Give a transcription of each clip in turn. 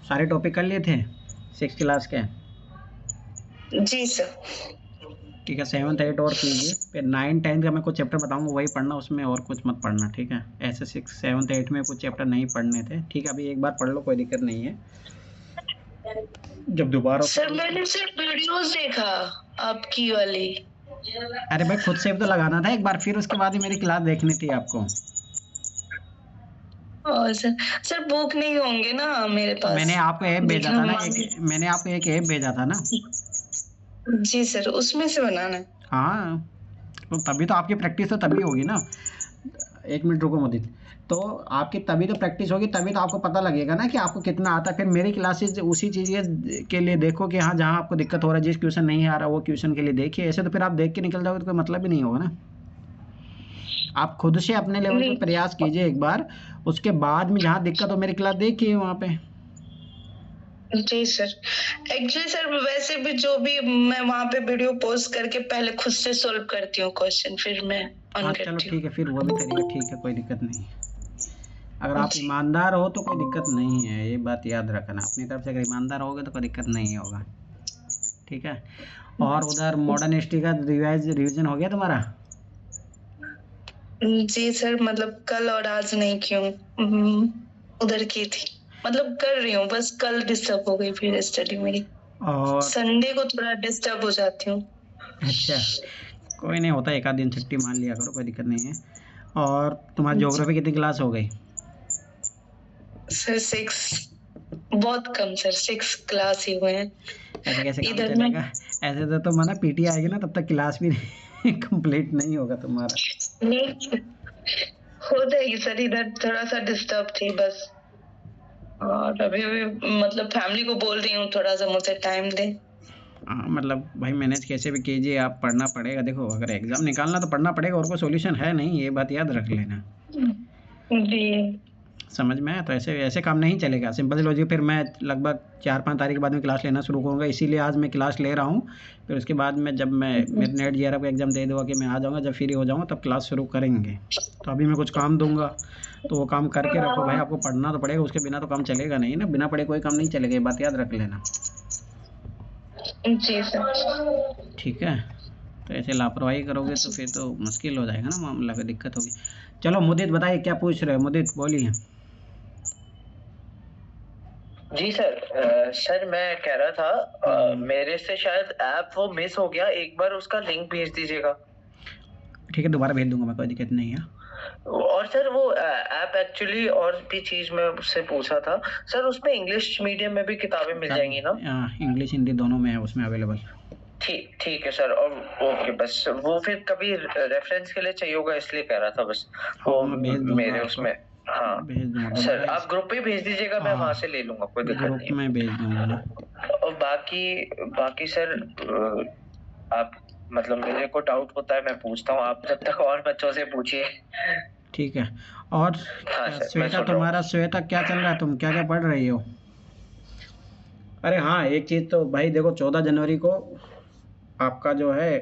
सारे टॉपिक कर लिए थे 6th क्लास के? जी सर। ठीक है, 7th 8th और कीजिए, फिर 9 10 का मैं कुछ चैप्टर बताऊंगा वही पढ़ना, उसमें और कुछ मत पढ़ना, ठीक है? ऐसे 6 7 8 में कुछ चैप्टर नहीं पढ़ने थे, ठीक है? अभी एक बार पढ़ लो, कोई दिक्कत नहीं है। जब दोबारा सर मैंने सिर्फ वीडियोस देखा आपकी वाली। अरे भाई खुद से भी तो लगाना था एक बार, फिर उसके बाद ही मेरी क्लास देखनी थी आपको। और सर बुक नहीं होंगे ना मेरे पास। मैंने आपको ऐप भेजा देखना था ना, मैंने आपको एक ऐप भेजा था ना। जी सर, उसमें से बनाना है। हाँ, तो तभी तो आपकी प्रैक्टिस तो तभी होगी ना। 1 मिनट रुको मोदित। तो आपकी तभी तो प्रैक्टिस होगी, तभी तो आपको पता लगेगा ना कि आपको कितना आता है। फिर मेरी क्लासेस उसी चीज़ के लिए देखो कि हाँ, जहाँ आपको दिक्कत हो रहा है, जिस क्वेश्चन नहीं आ रहा वो क्वेश्चन के लिए देखिए। ऐसे तो फिर आप देख के निकल जाओगे तो कोई मतलब ही नहीं होगा ना। आप खुद से अपने लेवल पे नहीं प्रयास कीजिए एक बार, उसके बाद में जहाँ दिक्कत हो मेरी क्लास देखिए वहाँ पे। जी सर, एक्चुअली सर वैसे भी जो भी मैं वहाँ पे वीडियो पोस्ट करके पहले खुद से सॉल्व करती हूँ क्वेश्चन, फिर मैं ऑन हाँ चलो करती ठीक हूँ। है, फिर वो भी तरीका ठीक है, कोई दिक्कत नहीं है। अगर आप ईमानदार हो तो कोई दिक्कत नहीं है, ये बात याद रखना। अपनी तरफ से अगर ईमानदार होगे तो कोई दिक्कत नहीं होगा, ठीक है? और उधर मॉडर्न हिस्ट्री का रिवीजन हो गया तुम्हारा? जी सर, मतलब कल और आज नहीं की हूँ, उधर की थी, मतलब कर रही हूँ, बस कल डिस्टर्ब हो गई फिर स्टडी मेरी। और संडे को थोड़ा डिस्टर्ब हो जाती हूँ। अच्छा, कोई नहीं होता, एक आध दिन छुट्टी मान लिया करो, कोई दिक्कत नहीं है। और तुम्हारी ज्योग्राफी कितनी क्लास हो गई? सर 6, बहुत कम सर, 6 क्लास ही हुए हैं। ऐसे कैसे काम इधर में चलेगा? ऐसे तो तुम है ना, पीटी आएगी ना तब तक क्लास भी कंप्लीट नहीं होगा तुम्हारा। नहीं हो जाएगी सर, इधर थोड़ा सा डिस्टर्ब थी बस। और अभी मतलब फैमिली को बोल रही हूँ थोड़ा सा मुझे टाइम दे। हाँ मतलब भाई मैनेज कैसे भी कीजिए, आप पढ़ना पड़ेगा। देखो अगर एग्ज़ाम निकालना तो पढ़ना पड़ेगा, और कोई सॉल्यूशन है नहीं, ये बात याद रख लेना। जी समझ में आया? तो ऐसे ऐसे काम नहीं चलेगा। सिंपल सी लॉजिक, फिर मैं लगभग 4-5 तारीख के बाद में क्लास लेना शुरू करूँगा, इसीलिए आज मैं क्लास ले रहा हूँ। फिर उसके बाद में जब मैं मेरे नेट जेआरएफ का एग्ज़ाम दे दूँगा कि मैं आ जाऊँगा, जब फ्री हो जाऊँगा तब क्लास शुरू करेंगे। तो अभी मैं कुछ काम दूँगा, तो वो काम करके रखो भाई, आपको पढ़ना तो पड़ेगा, उसके बिना तो काम चलेगा नहीं ना, बिना पढ़े कोई काम नहीं चलेगा, ये बात याद रख लेना। जी सर। ठीक है? तो ऐसे लापरवाही करोगे तो फिर तो मुश्किल हो जाएगा ना मामला, फिर दिक्कत होगी। चलो मुदित बताइए क्या पूछ रहे हो? मुदित बोलिए। जी सर, सर मैं कह रहा था मेरे से शायद ऐप वो मिस हो गया, एक बार उसका लिंक भेज दीजिएगा। ठीक है, दोबारा भेज दूंगा मैं, कोई दिक्कत नहीं है। और सर वो ऐप एक्चुअली और भी चीज मैं उससे पूछा था सर, उसमें इंग्लिश मीडियम में भी किताबें मिल जाएंगी ना? इंग्लिश हिंदी दोनों में है उसमें अवेलेबल। ठीक है सर। और ओके, बस वो फिर कभी रेफरेंस के लिए चाहिए होगा इसलिए कह रहा था बस। वो मैं भेज दूंगा मेरे आपको, उसमें, हाँ भेज दूंगा सर, दोबारा। आप ग्रुप पे भेज दीजिएगा, मैं वहां से ले लूंगा, कोई दिक्कत ग्रुप नहीं में भेज दूंगा ना। और बाकी सर, आप मतलब मेरे को डाउट होता है मैं पूछता हूँ, आप जब तक और बच्चों से पूछिए। ठीक है। और हाँ सर, मैं श्वेता, सुन रहा तुम्हारा श्वेता क्या चल रहा है? तुम क्या क्या पढ़ रही हो? अरे हाँ, एक चीज़ तो भाई देखो, 14 जनवरी को आपका जो है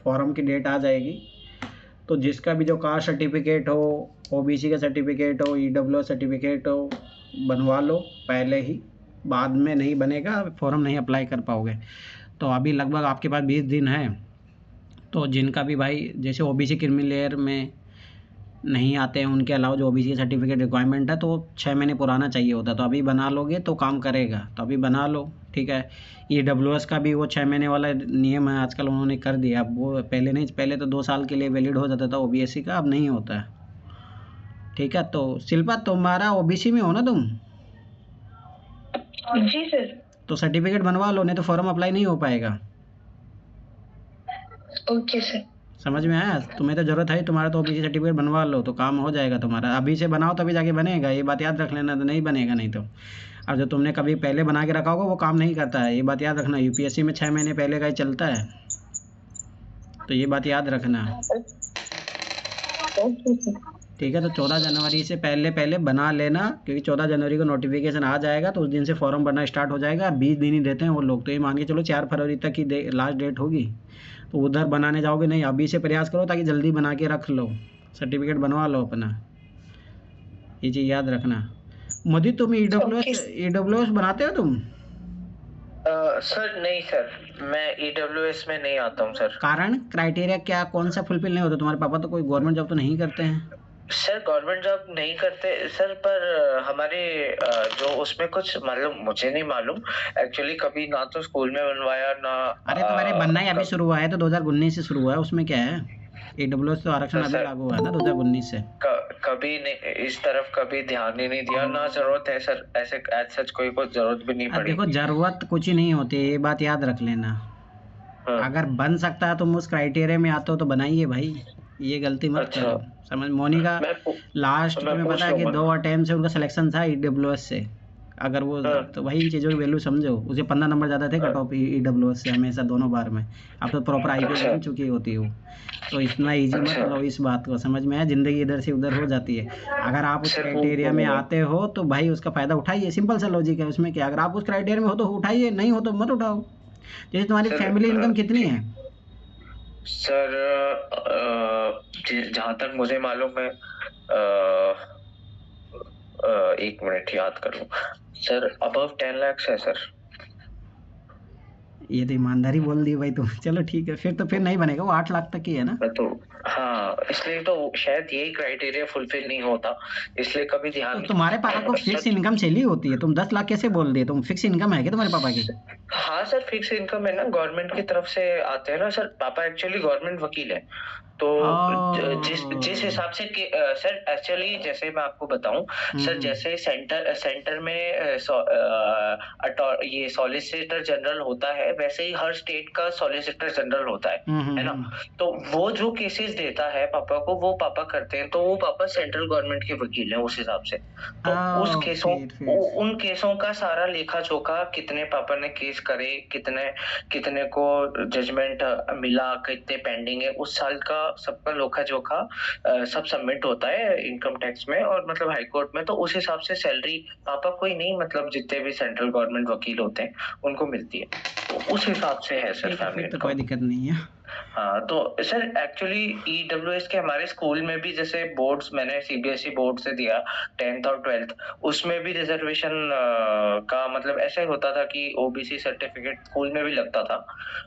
फॉर्म की डेट आ जाएगी। तो जिसका भी जो कास्ट सर्टिफिकेट हो, ओबीसी का सर्टिफिकेट हो, ईडब्ल्यूएस सर्टिफिकेट हो, बनवा लो पहले ही, बाद में नहीं बनेगा, फॉर्म नहीं अप्लाई कर पाओगे। तो अभी लगभग आपके पास 20 दिन है। तो जिनका भी भाई जैसे ओबीसी क्रिमिनल लेयर में नहीं आते हैं, उनके अलावा जो ओबीसी सर्टिफिकेट रिक्वायरमेंट है तो 6 महीने पुराना चाहिए होता है, तो अभी बना लोगे तो काम करेगा, तो अभी बना लो, ठीक है? ईडब्ल्यूएस का भी वो 6 महीने वाला नियम है, आजकल उन्होंने कर दिया। अब वो पहले नहीं, पहले तो 2 साल के लिए वैलिड हो जाता था ओबीसी का, अब नहीं होता है, ठीक है? तो शिल्पा तुम्हारा ओबीसी में हो ना तुम? जी सर। तो सर्टिफिकेट बनवा लो, नहीं तो फॉर्म अप्लाई नहीं हो पाएगा। Okay sir. समझ में आया? तुम्हें तो ज़रूरत है, तुम्हारा तो ओबीसी सर्टिफिकेट बनवा लो तो काम हो जाएगा तुम्हारा। अभी से बनाओ तभी जाके बनेगा, ये बात याद रख लेना, तो नहीं बनेगा नहीं तो। अब जो तुमने कभी पहले बना के रखा होगा वो काम नहीं करता है, ये बात याद रखना। यूपीएससी में 6 महीने पहले का ही चलता है, तो ये बात याद रखना, ठीक है? तो 14 जनवरी से पहले पहले बना लेना, क्योंकि 14 जनवरी को नोटिफिकेशन आ जाएगा, तो उस दिन से फॉर्म भरना स्टार्ट हो जाएगा। 20 दिन ही देते हैं वो लोग, तो ये मान के चलो 4 फरवरी तक ही लास्ट डेट होगी। तो उधर बनाने जाओगे नहीं, अभी से प्रयास करो ताकि जल्दी बना के रख लो, सर्टिफिकेट बनवा लो अपना, ये चीज़ याद रखना। मोदी तुम Okay. ईडब्ल्यूएस बनाते हो तुम? सर नहीं सर, मैं ईडब्ल्यूएस में नहीं आता हूँ सर। कारण क्राइटेरिया क्या कौन सा फुलफिल नहीं होता? तुम्हारे पापा तो कोई गवर्नमेंट जॉब तो नहीं करते हैं? सर गवर्नमेंट जॉब नहीं करते सर, पर हमारे जो उसमें कुछ मालूम, मुझे नहीं मालूम एक्चुअली, कभी ना तो स्कूल में बनवाया ना। अरे तुम्हारे बनना ही अभी शुरू हुआ है, तो 2019 से शुरू हुआ है, उसमें क्या है? ईडब्ल्यूएस तो आरक्षण अभी सर लागू हुआ है ना 2019 से। कभी नहीं, इस तरफ कभी ध्यान ही नहीं दिया, ना जरूरत है सर, ऐसे एज सच कोई जरूरत भी नहीं अब पड़ी। देखो जरूरत कुछ ही नहीं होती है, ये बात याद रख लेना। अगर बन सकता है तुम उस क्राइटेरिया में आते हो तो बनाइए भाई, ये गलती मत अच्छा। करो। समझ मोनिका लास्ट मैं तुम्हें पूछ पता है कि लूंगा। 2 अटेम्प्ट से उनका सिलेक्शन था ईडब्ल्यूएस से। अगर वो तो वही इन चीज़ों की वैल्यू समझो, उसे 15 नंबर ज़्यादा थे कट ऑफ ईडब्ल्यूएस से हमेशा दोनों बार में। अब तो प्रॉपर आईपीएस अच्छा। बन चुकी होती है वो, तो इतना इजी मत अच्छा। लो इस बात को, समझ में आया? ज़िंदगी इधर से उधर हो जाती है। अगर आप उस सर, वो क्राइटेरिया में आते हो तो भाई उसका फ़ायदा उठाइए, सिंपल सा लॉजिक है उसमें क्या। अगर आप उस क्राइटेरिया में हो तो उठाइए, नहीं हो तो मत उठाओ। जैसे तुम्हारी सर, फैमिली इनकम कितनी है? सर जहाँ तक मुझे मालूम है, एक मिनट याद करूं, सर अबव 10 lakhs है सर। ये तो ईमानदारी बोल दी भाई तुम। चलो ठीक है, फिर नहीं बनेगा, वो 8 लाख तक ही है ना। तो हाँ, इसलिए तो शायद यही क्राइटेरिया फुलफिल नहीं होता, इसलिए कभी तो ध्यान तुम्हारे पापा को फिक्स इनकम चाहिए होती है, तुम 10 लाख कैसे बोल दिए? तुम फिक्स इनकम है क्या तुम्हारे पापा की? हाँ सर, फिक्स इनकम है ना, गवर्नमेंट की तरफ से आते हैं ना सर। पापा एक्चुअली गवर्नमेंट वकील है, तो जिस हिसाब से सर एक्चुअली जैसे मैं आपको बताऊं सर, जैसे सेंटर में ये सॉलिसिटर जनरल होता है, वैसे ही हर स्टेट का सॉलिसिटर जनरल होता है ना। तो वो जो केसेस देता है पापा को, वो पापा करते हैं, तो वो पापा सेंट्रल गवर्नमेंट के वकील हैं उस हिसाब से। तो उस केसों उन केसों का सारा लेखा जोखा, कितने पापा ने केस करे, कितने को जजमेंट मिला, कितने पेंडिंग है, उस साल का सबका लोखा जोखा सब सबमिट होता है इनकम टैक्स में और मतलब हाई कोर्ट में। तो उस हिसाब से सैलरी पापा कोई नहीं, मतलब जितने भी सेंट्रल गवर्नमेंट वकील होते हैं उनको मिलती है, तो उस हिसाब से है सर फैमिली। तो कोई दिक्कत नहीं है। हाँ, तो सर एक्चुअली ईडब्ल्यूएस के हमारे स्कूल में भी, जैसे बोर्ड्स मैंने सीबीएसई बोर्ड से दिया 10th और 12th, उसमें भी रिजर्वेशन का मतलब ऐसा ही होता था कि ओबीसी सर्टिफिकेट स्कूल में भी लगता था।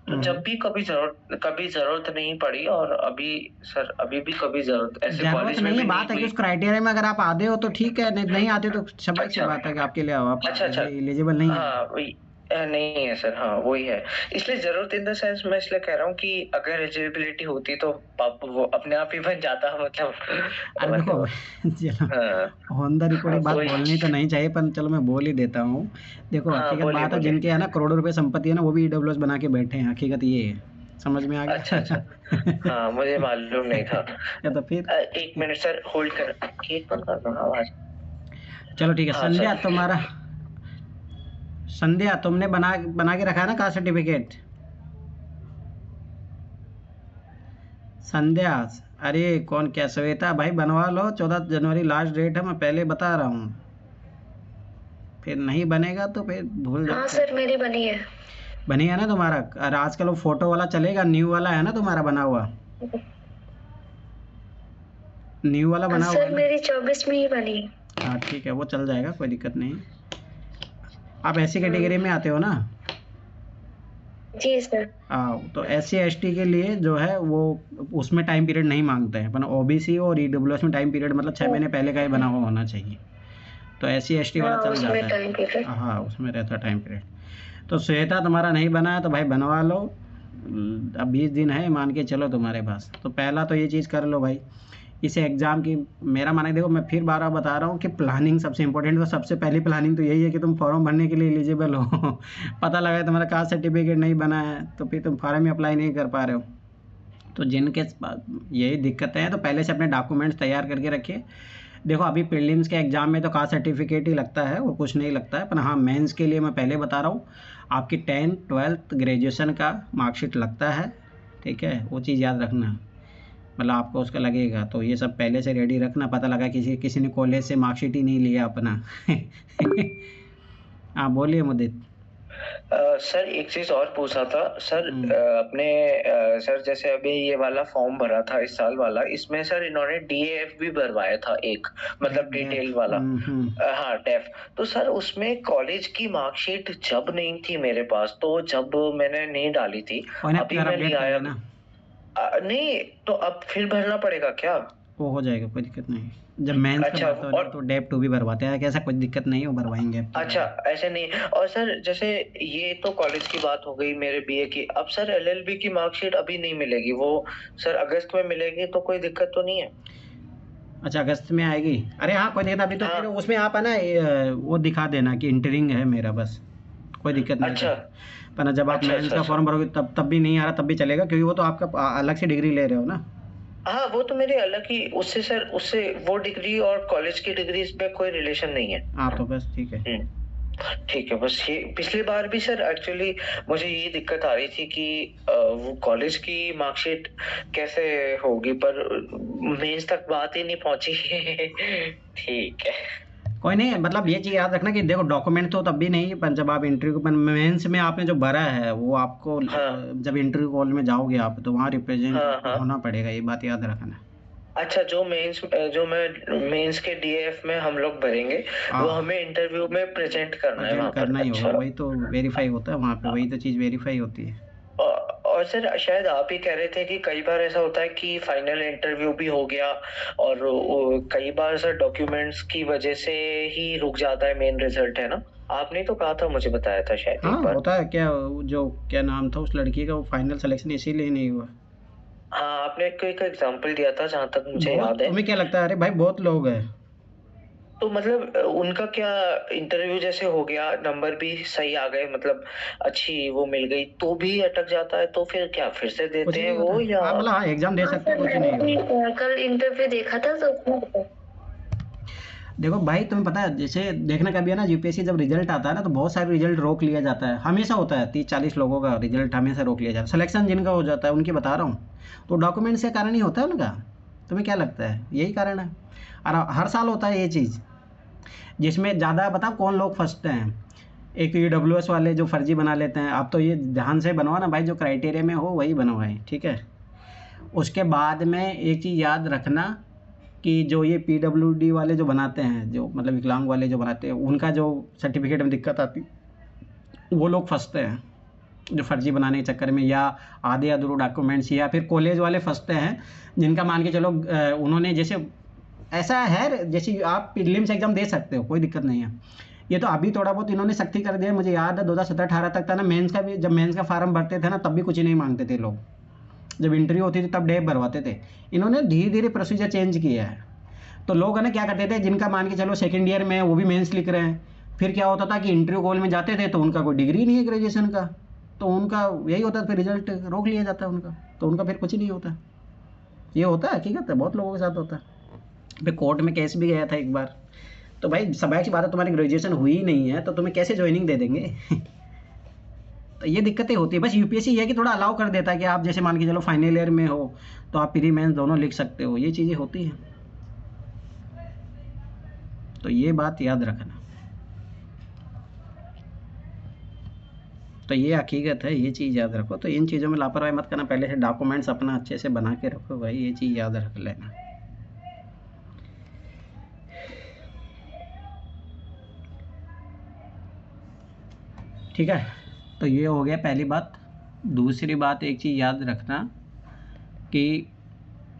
तो जब भी कभी जरूरत नहीं पड़ी, और अभी भी कभी जरूरत ऐसे कॉलेज में भी बात है कि उस क्राइटेरिया में अगर आप आते हो तो ठीक है, नहीं आते तो स्वाभाविक सी बात है कि आपके लिए आप एलिजिबल नहीं है। हाँ नहीं है सर, हाँ वही है, इसलिए जरूरत इन द सेंस मैं इसलिए कह रहा हूँ कि अगर एलिजिबिलिटी होती तो वो अपने आप ही बन जाता, मतलब। अरे देखो चलो ऑन द रिकॉर्ड बात बोलनी तो नहीं चाहिए, पर चलो मैं बोल ही देता हूँ। देखो हकीकत बात है, जिनके है ना करोड़ों रुपए संपत्ति है ना, वो भी ईडब्ल्यूएस बना के बैठे हैं, हकीकत ये है। समझ में आ गया? अच्छा। हाँ, मुझे मालूम नहीं था। तो फिर एक मिनट सर होल्ड कर, आवाज। चलो ठीक है। संध्या तुमने बना के रखा है ना कास्ट सर्टिफिकेट? संध्या, अरे कौन क्या श्वेता भाई बनवा लो, 14 जनवरी लास्ट डेट है, मैं पहले बता रहा हूँ। फिर नहीं बनेगा तो फिर भूल जाओ। हाँ सर, मेरी बनी है। बनी है ना तुम्हारा? और आजकल वो फोटो वाला चलेगा, न्यू वाला है ना तुम्हारा बना हुआ? न्यू वाला बना हुआ सर मेरी 24 में ही बनी। हाँ ठीक है, वो चल जाएगा, कोई दिक्कत नहीं। आप ऐसी कैटेगरी में आते हो ना? जी सर। तो SC ST के लिए जो है वो उसमें टाइम पीरियड नहीं मांगते हैं, OBC और EWS में टाइम पीरियड मतलब 6 महीने पहले का ही बना हुआ होना चाहिए, तो SC ST वाला चल जाता है। हाँ उसमें रहता है टाइम पीरियड। तो श्वेता तुम्हारा नहीं बना है तो भाई बनवा लो, अब 20 दिन है मान के चलो तुम्हारे पास। तो पहला तो ये चीज़ कर लो भाई, इस एग्ज़ाम की मेरा माने, देखो मैं फिर बार बता रहा हूँ कि प्लानिंग सबसे इम्पोर्टेंट। तो सबसे पहली प्लानिंग तो यही है कि तुम फॉर्म भरने के लिए एलिजिबल हो। पता लगा तुम्हारा कास्ट सर्टिफिकेट नहीं बना है तो फिर तुम फॉर्म ही अप्लाई नहीं कर पा रहे हो। तो जिनके यही दिक्कतें हैं तो पहले से अपने डॉक्यूमेंट्स तैयार करके रखिए। देखो अभी प्रीलिम्स के एग्ज़ाम में तो कास्ट सर्टिफिकेट ही लगता है, वो कुछ नहीं लगता है। पर हाँ मेंस के लिए मैं पहले बता रहा हूँ, आपकी 10th 12th ग्रेजुएशन का मार्कशीट लगता है, ठीक है, वो चीज़ याद रखना, मतलब आपको उसका लगेगा। तो ये सब पहले से रेडी रखना। पता लगा किसी ने कॉलेज से मार्कशीट ही नहीं लिया अपना। हाँ बोलिए मुदित। सर एक चीज और पूछा था सर, अपने सर जैसे अभी ये वाला फॉर्म भरा था इस साल वाला, इसमें सर इन्होंने डीएएफ भी भरवाया था एक, मतलब डिटेल वाला। हाँ डेफ। तो सर उसमें कॉलेज की मार्कशीट जब नहीं थी मेरे पास, तो जब मैंने नहीं डाली थी, अभी मैं ले आया ना। नहीं तो अब फिर भरना पड़ेगा क्या? वो हो जाएगा, कोई दिक्कत नहीं। जब मेंस का भरते हो तो डेप 2 भी भरवाते हैं, ऐसा कोई दिक्कत नहीं है, वो भरवाएंगे। अच्छा ऐसे नहीं। और सर जैसे ये तो कॉलेज की बात हो गई मेरे बीए की, अब सर एलएलबी की मार्कशीट अभी नहीं मिलेगी, वो सर अगस्त में मिलेगी, तो कोई दिक्कत तो नहीं है? अच्छा अगस्त में आएगी? अरे हाँ कोई दिक्कत, अभी तो फिर उसमें आप है ना वो दिखा देना कि इंटरिंग है मेरा, बस कोई दिक्कत नहीं। अच्छा पर ना जब आप मेंस का फॉर्म भरोगे तब भी नहीं आ रहा, तब भी चलेगा, क्योंकि वो तो आपका अलग से डिग्री ले रहे हो ना। हाँ वो तो मेरे अलग ही, उससे सर उससे वो डिग्री और कॉलेज की डिग्री इसमें कोई रिलेशन नहीं है। हाँ तो बस ठीक है। ठीक है। बस ये पिछली बार भी सर एक्चुअली मुझे ये दिक्कत आ रही थी कि वो कॉलेज की मार्कशीट कैसे होगी, पर मेंस तक बात ही नहीं पहुंची। ठीक है कोई नहीं, मतलब ये चीज़ याद रखना कि देखो डॉक्यूमेंट तो तब भी नहीं, पर जब आप इंटरव्यू पर मेंस में आपने जो भरा है वो आपको जब इंटरव्यू कॉल में जाओगे आप तो वहाँ रिप्रेजेंट होना पड़ेगा, ये बात याद रखना। अच्छा जो मैं मेंस के डीएफ में हम लोग भरेंगे वो हमें इंटरव्यू में प्रेजेंट करना है, वहाँ करना ही होगा, वही तो वेरीफाई होता है वहाँ पे, वही तो चीज़ वेरीफाई होती है। और सर शायद आप ही कह रहे थे कि कई बार ऐसा होता है कि फाइनल इंटरव्यू भी हो गया और कई बार सर डॉक्यूमेंट्स की वजह से ही रुक जाता है मेन रिजल्ट, है ना? आपने तो कहा था, मुझे बताया था शायद। हाँ होता है क्या, जो क्या नाम था उस लड़की का, वो फाइनल सिलेक्शन इसीलिए नहीं हुआ। हाँ आपने एक एग्जांपल दिया था जहाँ तक मुझे याद है। तुम्हें क्या लगता है? अरे भाई बहुत लोग हैं। तो मतलब उनका क्या इंटरव्यू जैसे हो गया, नंबर भी सही आ गए, मतलब अच्छी वो मिल गई, तो भी अटक जाता है, तो फिर क्या फिर से देते हैं वो, या मतलब हाँ एग्जाम दे सकते हैं, कुछ नहीं। कल इंटरव्यू देखा था तो देखो भाई तुम्हें पता है, जैसे देखना कभी है ना यूपीएससी जब रिजल्ट आता है ना तो बहुत सारे रिजल्ट रोक लिया जाता है, हमेशा होता है 30-40 लोगों का रिजल्ट हमेशा रोक लिया जाता है, सिलेक्शन जिनका हो जाता है उनकी बता रहा हूँ, तो डॉक्यूमेंट्स के कारण ही होता है उनका। तुम्हें क्या लगता है? यही कारण है, और हर साल होता है ये चीज़, जिसमें ज़्यादा बताओ कौन लोग फंसते हैं। एक तो EWS वाले जो फर्जी बना लेते हैं, आप तो ये ध्यान से बनवाना भाई, जो क्राइटेरिया में हो वही बनवाएं, ठीक है। उसके बाद में एक चीज़ याद रखना कि जो ये PWD वाले जो बनाते हैं, जो मतलब विकलांग वाले जो बनाते हैं, उनका जो सर्टिफिकेट में दिक्कत आती वो लोग फंसते हैं जो फर्जी बनाने के चक्कर में, या आधे अधूरे डॉक्यूमेंट्स, या फिर कॉलेज वाले फंसते हैं जिनका मान के चलो उन्होंने जैसे ऐसा है, जैसे आप प्रीलिम्स एग्जाम दे सकते हो, कोई दिक्कत नहीं है। ये तो अभी थोड़ा बहुत इन्होंने सख्ती कर दिया, मुझे याद है 2017-18 तक था ना मेंस का भी, जब मेंस का फार्म भरते थे ना तब भी कुछ नहीं मांगते थे लोग, जब इंटरव्यू होती थी तब डेप भरवाते थे। इन्होंने धीरे धीरे प्रोसीजर चेंज किया है, तो लोग है ना क्या करते थे, जिनका मान के चलो सेकेंड ईयर में वो भी मेंस लिख रहे हैं, फिर क्या होता था कि इंटरव्यू कॉल में जाते थे तो उनका कोई डिग्री नहीं है ग्रेजुएशन का, तो उनका यही होता है, फिर रिजल्ट रोक लिया जाता है उनका, तो उनका फिर कुछ नहीं होता। ये होता है, हकीकत है, बहुत लोगों के साथ होता है। फिर कोर्ट में केस भी गया था एक बार, तो भाई स्वाभाविक सी बात है, तुम्हारी ग्रेजुएशन हुई ही नहीं है तो तुम्हें कैसे ज्वाइनिंग दे देंगे। तो ये दिक्कतें होती है। बस यूपीएससी ये है कि थोड़ा अलाउ कर देता है कि आप जैसे मान के चलो फाइनल ईयर में हो तो आप प्री मेंस दोनों लिख सकते हो, ये चीज़ें होती हैं, तो ये बात याद रखना। तो ये हकीकत है, ये चीज़ याद रखो। तो इन चीज़ों में लापरवाही मत करना, पहले से डॉक्यूमेंट्स अपना अच्छे से बना के रखो भाई, ये चीज़ याद रख लेना। ठीक है, तो ये हो गया पहली बात। दूसरी बात एक चीज़ याद रखना कि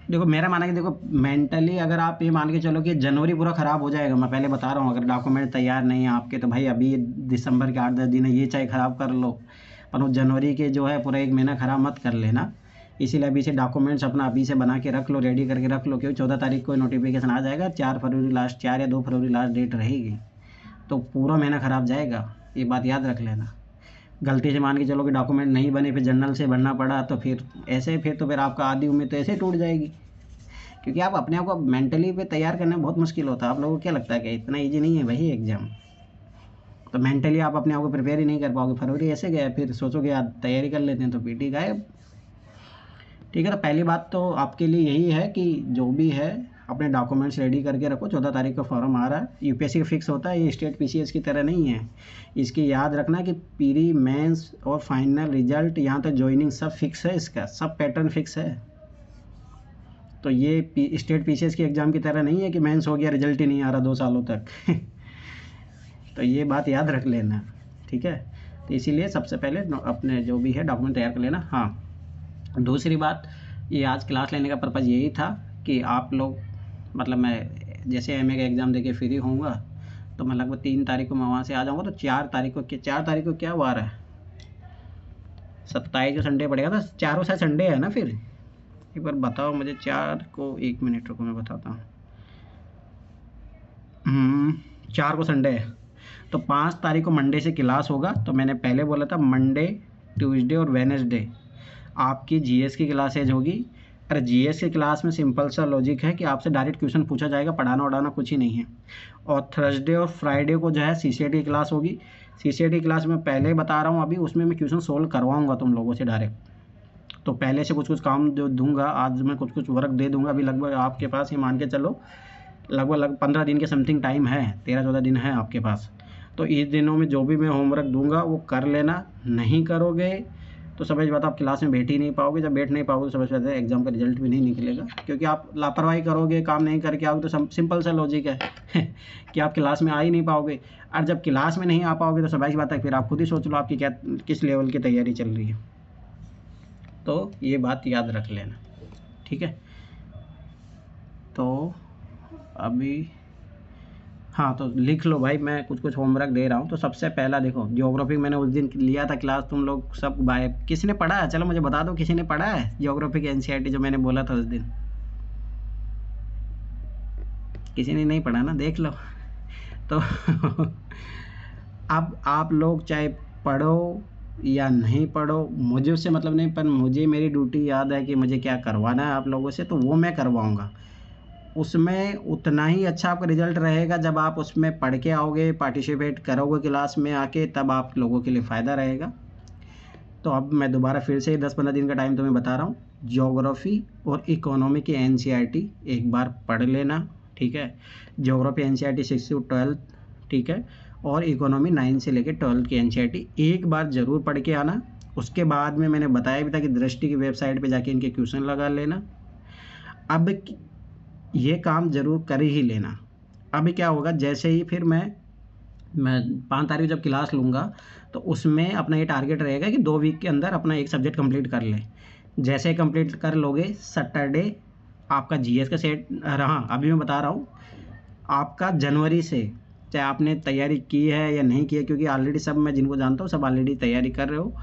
देखो मेरा मानना है कि देखो मेंटली अगर आप ये मान के चलो कि जनवरी पूरा ख़राब हो जाएगा, मैं पहले बता रहा हूँ, अगर डॉक्यूमेंट तैयार नहीं है आपके तो भाई अभी दिसंबर के 8-10 दिन है, ये चाहे ख़राब कर लो, पर वो जनवरी के जो है पूरा 1 महीना ख़राब मत कर लेना। इसीलिए अभी से डॉक्यूमेंट्स अपना अभी से बना के रख लो, रेडी करके रख लो, क्योंकि 14 तारीख को नोटिफिकेशन आ जाएगा, 4 फरवरी लास्ट, 4 या 2 फरवरी लास्ट डेट रहेगी, तो पूरा महीना ख़राब जाएगा, ये बात याद रख लेना। गलती से मान के चलो कि डॉक्यूमेंट नहीं बने, फिर जनरल से भरना पड़ा, तो फिर ऐसे फिर आपका आधी उम्मीद तो ऐसे टूट जाएगी, क्योंकि आप अपने आप को मेंटली पे तैयार करना बहुत मुश्किल होता है। आप लोगों को क्या लगता है कि इतना ईजी नहीं है भाई एग्ज़ाम, तो मेंटली आप अपने आप को प्रिपेयर ही नहीं कर पाओगे। फरवरी ऐसे गया, फिर सोचोगे यार तैयारी कर लेते हैं तो गायब। ठीक है, तो पहली बात तो आपके लिए यही है कि जो भी है अपने डॉक्यूमेंट्स रेडी करके रखो, 14 तारीख का फॉर्म आ रहा है। यूपीएससी का फिक्स होता है, ये स्टेट पीसीएस की तरह नहीं है। इसकी याद रखना कि प्री मेंस और फाइनल रिजल्ट यहाँ तक ज्वाइनिंग सब फिक्स है, इसका सब पैटर्न फिक्स है। तो ये स्टेट पीसीएस के एग्ज़ाम की तरह नहीं है कि मेंस हो गया रिजल्ट ही नहीं आ रहा 2 सालों तक तो ये बात याद रख लेना, ठीक है। तो इसीलिए सबसे पहले अपने जो भी है डॉक्यूमेंट तैयार कर लेना। हाँ, दूसरी बात, ये आज क्लास लेने का पर्पज़ यही था कि आप लोग, मतलब मैं जैसे एमए का एग्ज़ाम देके फ्री होऊंगा तो मैं लगभग 3 तारीख को मैं वहाँ से आ जाऊँगा। तो 4 तारीख को क्या वार है, 27 को संडे पड़ेगा, तो 4 को शायद संडे है ना। फिर एक बार बताओ मुझे, 4 को, 1 मिनट रुको मैं बताता हूँ। 4 को संडे है, तो 5 तारीख को मंडे से क्लास होगा। तो मैंने पहले बोला था मंडे, ट्यूसडे और वेडनेसडे आपकी जीएस की क्लासेज होगी। अरे जीएस की क्लास में सिंपल सा लॉजिक है कि आपसे डायरेक्ट क्वेश्चन पूछा जाएगा, पढ़ाना उड़ाना कुछ ही नहीं है। और थर्सडे और फ्राइडे को जो है सीसीएटी की क्लास होगी। सीसीएटी क्लास में पहले बता रहा हूँ, अभी उसमें मैं क्वेश्चन सोल्व करवाऊँगा तुम लोगों से डायरेक्ट। तो पहले से कुछ काम जो दूंगा, आज मैं कुछ वर्क दे दूंगा। अभी लगभग आपके पास, ये मान के चलो लगभग 15 दिन के समथिंग टाइम है, 13-14 दिन है आपके पास। तो इस दिनों में जो भी मैं होमवर्क दूंगा वो कर लेना। नहीं करोगे तो समझ बात, आप क्लास में बैठ ही नहीं पाओगे। जब बैठ नहीं पाओगे तो समझ पाते एग्जाम का रिजल्ट भी नहीं निकलेगा, क्योंकि आप लापरवाही करोगे, काम नहीं करके आओगे। तो सिंपल सा लॉजिक है कि आप क्लास में आ ही नहीं पाओगे। और जब क्लास में नहीं आ पाओगे तो समझ बात है, फिर आप खुद ही सोच लो आपकी क्या, किस लेवल की तैयारी चल रही है। तो ये बात याद रख लेना, ठीक है। तो अभी हाँ, तो लिख लो भाई, मैं कुछ होमवर्क दे रहा हूँ। तो सबसे पहला देखो, ज्योग्राफी मैंने उस दिन लिया था क्लास, तुम लोग सब भाई किसी ने पढ़ा है? चलो मुझे बता दो, किसी ने पढ़ा है ज्योग्राफी की एनसीईआरटी जो मैंने बोला था उस दिन? किसी ने नहीं पढ़ा ना, देख लो। तो अब आप लोग चाहे पढ़ो या नहीं पढ़ो, मुझे उससे मतलब नहीं, पर मुझे मेरी ड्यूटी याद है कि मुझे क्या करवाना है आप लोगों से, तो वो मैं करवाऊँगा। उसमें उतना ही अच्छा आपका रिजल्ट रहेगा जब आप उसमें पढ़ के आओगे, पार्टिसिपेट करोगे क्लास में आके, तब आप लोगों के लिए फ़ायदा रहेगा। तो अब मैं दोबारा फिर से 10-15 दिन का टाइम तुम्हें बता रहा हूँ। ज्योग्राफी और इकोनॉमी की एनसीईआरटी एक बार पढ़ लेना, ठीक है। ज्योग्राफी एनसीईआरटी 6 से 12, ठीक है। और इकोनॉमी 9 से लेकर 12 की एनसीईआरटी एक बार ज़रूर पढ़ के आना। उसके बाद में मैंने बताया भी था कि दृष्टि की वेबसाइट पर जाके इनके क्वेश्चन लगा लेना। अब ये काम ज़रूर कर ही लेना। अभी क्या होगा, जैसे ही फिर मैं 5 तारीख जब क्लास लूँगा तो उसमें अपना ये टारगेट रहेगा कि 2 वीक के अंदर अपना एक सब्जेक्ट कंप्लीट कर ले। जैसे कंप्लीट कर लोगे, सैटरडे आपका जीएस का सेट रहा। अभी मैं बता रहा हूँ, आपका जनवरी से, चाहे आपने तैयारी की है या नहीं की है, क्योंकि ऑलरेडी सब मैं जिनको जानता हूँ सब ऑलरेडी तैयारी कर रहे हो,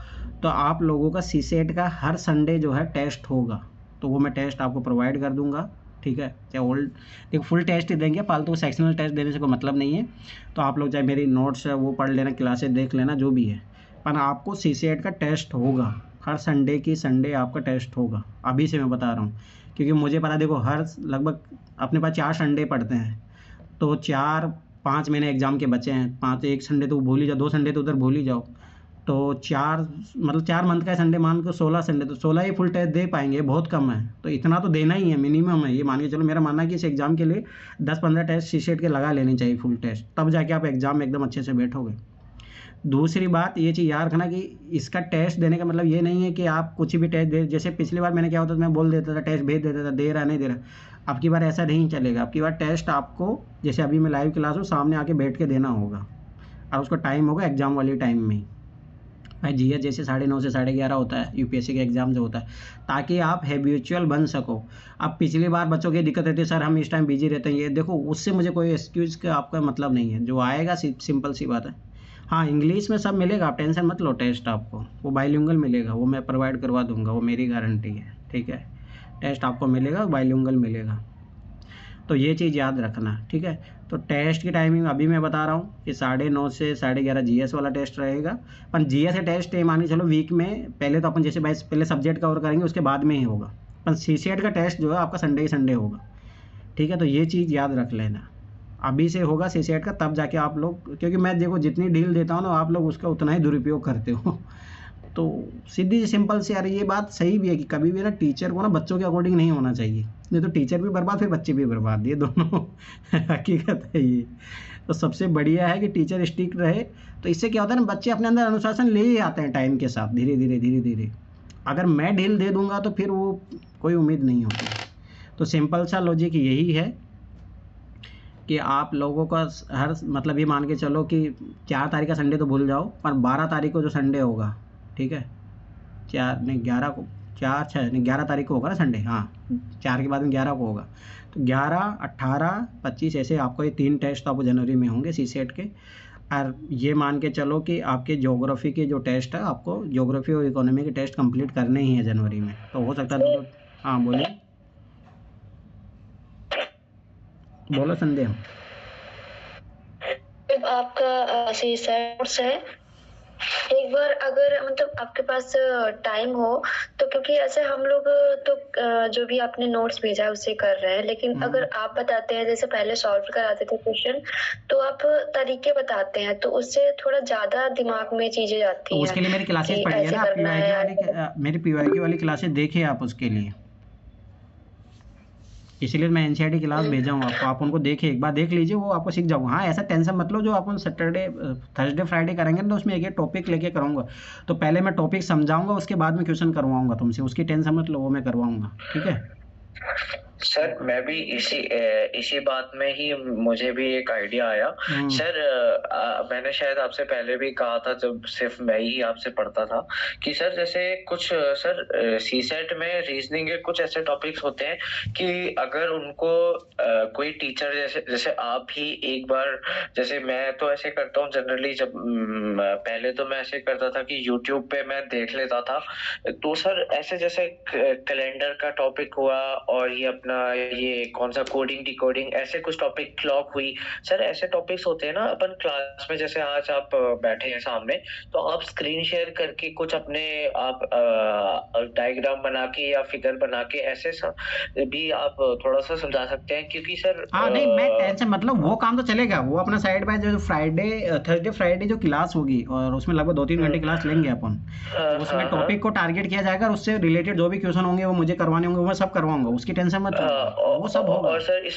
तो आप लोगों का सीसेट का हर संडे जो है टेस्ट होगा। तो वो मैं टेस्ट आपको प्रोवाइड कर दूँगा, ठीक है। चाहे ओल्ड, देखो फुल टेस्ट ही देंगे, फालतू सेक्शनल टेस्ट देने से कोई मतलब नहीं है। तो आप लोग चाहे मेरी नोट्स है वो पढ़ लेना, क्लासेस देख लेना, जो भी है, पर आपको सीसेट का टेस्ट होगा। हर संडे की संडे आपका टेस्ट होगा, अभी से मैं बता रहा हूँ। क्योंकि मुझे पता, देखो हर लगभग अपने पास 4 संडे पढ़ते हैं, तो 4-5 महीने एग्ज़ाम के बचे हैं। 5 एक संडे तो भूल ही जाओ, 2 संडे तो उधर भूल ही जाओ। तो 4 मतलब 4 मंथ का संडे मान के 16 संडे, तो 16 ही फुल टेस्ट दे पाएंगे, बहुत कम है। तो इतना तो देना ही है, मिनिमम है। ये मान के चलो, मेरा मानना है कि इस एग्ज़ाम के लिए 10-15 टेस्ट सीसेट के लगा लेने चाहिए फुल टेस्ट, तब जाके आप एग्ज़ाम में एकदम अच्छे से बैठोगे। दूसरी बात ये चीज़ याद रखना कि इसका टेस्ट देने का मतलब ये नहीं है कि आप कुछ भी टेस्ट दे। जैसे पिछली बार मैंने क्या होता था, मैं बोल देता था, टेस्ट भेज देता था, दे रहा नहीं दे रहा। अब की बार ऐसा नहीं चलेगा। अब की बार टेस्ट आपको, जैसे अभी मैं लाइव क्लास हूँ, सामने आके बैठ के देना होगा, और उसका टाइम होगा एग्ज़ाम वाली टाइम में। भाई जीएस जैसे 9:30 से 11:30 होता है, यूपीएससी का एग्ज़ाम जो होता है, ताकि आप हैबिचुअल बन सको। अब पिछली बार बच्चों की दिक्कत रहती है, सर हम इस टाइम बिजी रहते हैं, ये देखो, उससे मुझे कोई एक्सक्यूज़ का आपका मतलब नहीं है। जो आएगा सिंपल सी बात है। हाँ, इंग्लिश में सब मिलेगा, आप टेंशन मत लो। टेस्ट आपको वो बाइलिंगुअल मिलेगा, वो मैं प्रोवाइड करवा दूंगा, वो मेरी गारंटी है, ठीक है। टेस्ट आपको मिलेगा, बाइलिंगुअल मिलेगा। तो ये चीज़ याद रखना, ठीक है। तो टेस्ट की टाइमिंग अभी मैं बता रहा हूँ कि 9:30 से 11:30 जीएस वाला टेस्ट रहेगा। पर जीएस का टेस्ट ये मान के चलो वीक में, पहले तो अपन जैसे भाई पहले सब्जेक्ट कवर करेंगे, उसके बाद में ही होगा। पर सीसेट का टेस्ट जो है आपका संडे ही संडे होगा, ठीक है। तो ये चीज़ याद रख लेना, अभी से होगा सीसेट का, तब जाके आप लोग, क्योंकि मैं देखो जितनी डील देता हूँ ना, आप लोग उसका उतना ही दुरुपयोग करते हो तो सीधी सी सिंपल सी यार ये बात सही भी है कि कभी भी ना टीचर को ना बच्चों के अकॉर्डिंग नहीं होना चाहिए, नहीं तो टीचर भी बर्बाद फिर बच्चे भी बर्बाद, ये दोनों हकीकत है ये। तो सबसे बढ़िया है कि टीचर स्ट्रिक्ट रहे, तो इससे क्या होता है ना बच्चे अपने अंदर अनुशासन ले ही आते हैं टाइम के साथ, धीरे धीरे। अगर मैं ढील दे दूंगा तो फिर वो कोई उम्मीद नहीं होती। तो सिंपल सा लॉजिक यही है कि आप लोगों का हर मतलब ये मान के चलो कि 4 तारीख का संडे तो भूल जाओ, पर 12 तारीख को जो संडे होगा, ठीक है, 11 तारीख को होगा ना संडे, हाँ 4 के बाद में 11 को होगा, तो 11, 18, 25 ऐसे आपको ये 3 टेस्ट तो आपको जनवरी में होंगे सीसेट के। और ये मान के चलो कि आपके ज्योग्राफी के जो टेस्ट है, आपको ज्योग्राफी और इकोनॉमी के टेस्ट कंप्लीट करने ही है जनवरी में, तो हो सकता है तो हाँ बोलिए, बोलो संदेह। आपका सीसेट है, एक बार अगर मतलब आपके पास टाइम हो तो, क्योंकि ऐसे हम लोग तो जो भी आपने नोट्स भेजा है उसे कर रहे हैं, लेकिन अगर आप बताते हैं जैसे पहले सॉल्व कराते थे क्वेश्चन, तो आप तरीके बताते हैं तो उससे थोड़ा ज्यादा दिमाग में चीजें जाती हैं। तो उसके लिए मेरी क्लासेस पढ़िए ना, मेरी पीवाईक्यू वाली क्लासेस देखिए आप उसके लिए, इसीलिए मैं एनसीईआरटी क्लास भेजा हूँ आपको, आप उनको देखिए, एक बार देख लीजिए, वो आपको सीख जाऊँगा। हाँ ऐसा टेंशन मत लो, जो अपन सैटरडे थर्सडे फ्राइडे करेंगे ना, तो उसमें एक टॉपिक लेके कराऊंगा, तो पहले मैं टॉपिक समझाऊंगा, उसके बाद में क्वेश्चन करवाऊंगा तुमसे, उसकी टेंशन मत लो, वो मैं करवाऊंगा, ठीक है। सर मैं भी इसी बात में ही मुझे भी एक आइडिया आया सर। मैंने शायद आपसे पहले भी कहा था जब सिर्फ मैं ही आपसे पढ़ता था कि सर जैसे कुछ सर सीसेट में रीजनिंग के कुछ ऐसे टॉपिक्स होते हैं कि अगर उनको कोई टीचर जैसे आप ही एक बार, जैसे मैं तो ऐसे करता हूँ जनरली, जब पहले तो मैं ऐसे करता था कि यूट्यूब पे मैं देख लेता था, तो सर ऐसे जैसे कैलेंडर का टॉपिक हुआ और ये अपना ये कौन सा कोडिंग डिकोडिंग, ऐसे कुछ टॉपिक, क्लॉक हुई, सर ऐसे टॉपिक्स होते हैं ना अपन क्लास में, जैसे आज आप बैठे हैं सामने, तो आप स्क्रीन शेयर करके कुछ अपने आप डायग्राम बना के या फिगर बना के ऐसे भी आप थोड़ा सा समझा सकते हैं, क्योंकि सर हाँ नहीं मैं टेंशन मतलब वो काम तो चलेगा, वो अपना साइड बाय जो थर्सडे फ्राइडे जो क्लास होगी और उसमें लगभग 2-3 घंटे क्लास लेंगे अपन, तो उसमें टॉपिक को टारगेट किया जाएगा और उससे रिलेटेड जो भी क्वेश्चन होंगे वो मुझे करवाने होंगे, वो मैं सब करवाऊंगा, उसकी टेंशन मत लो, वो सब होगा। और सर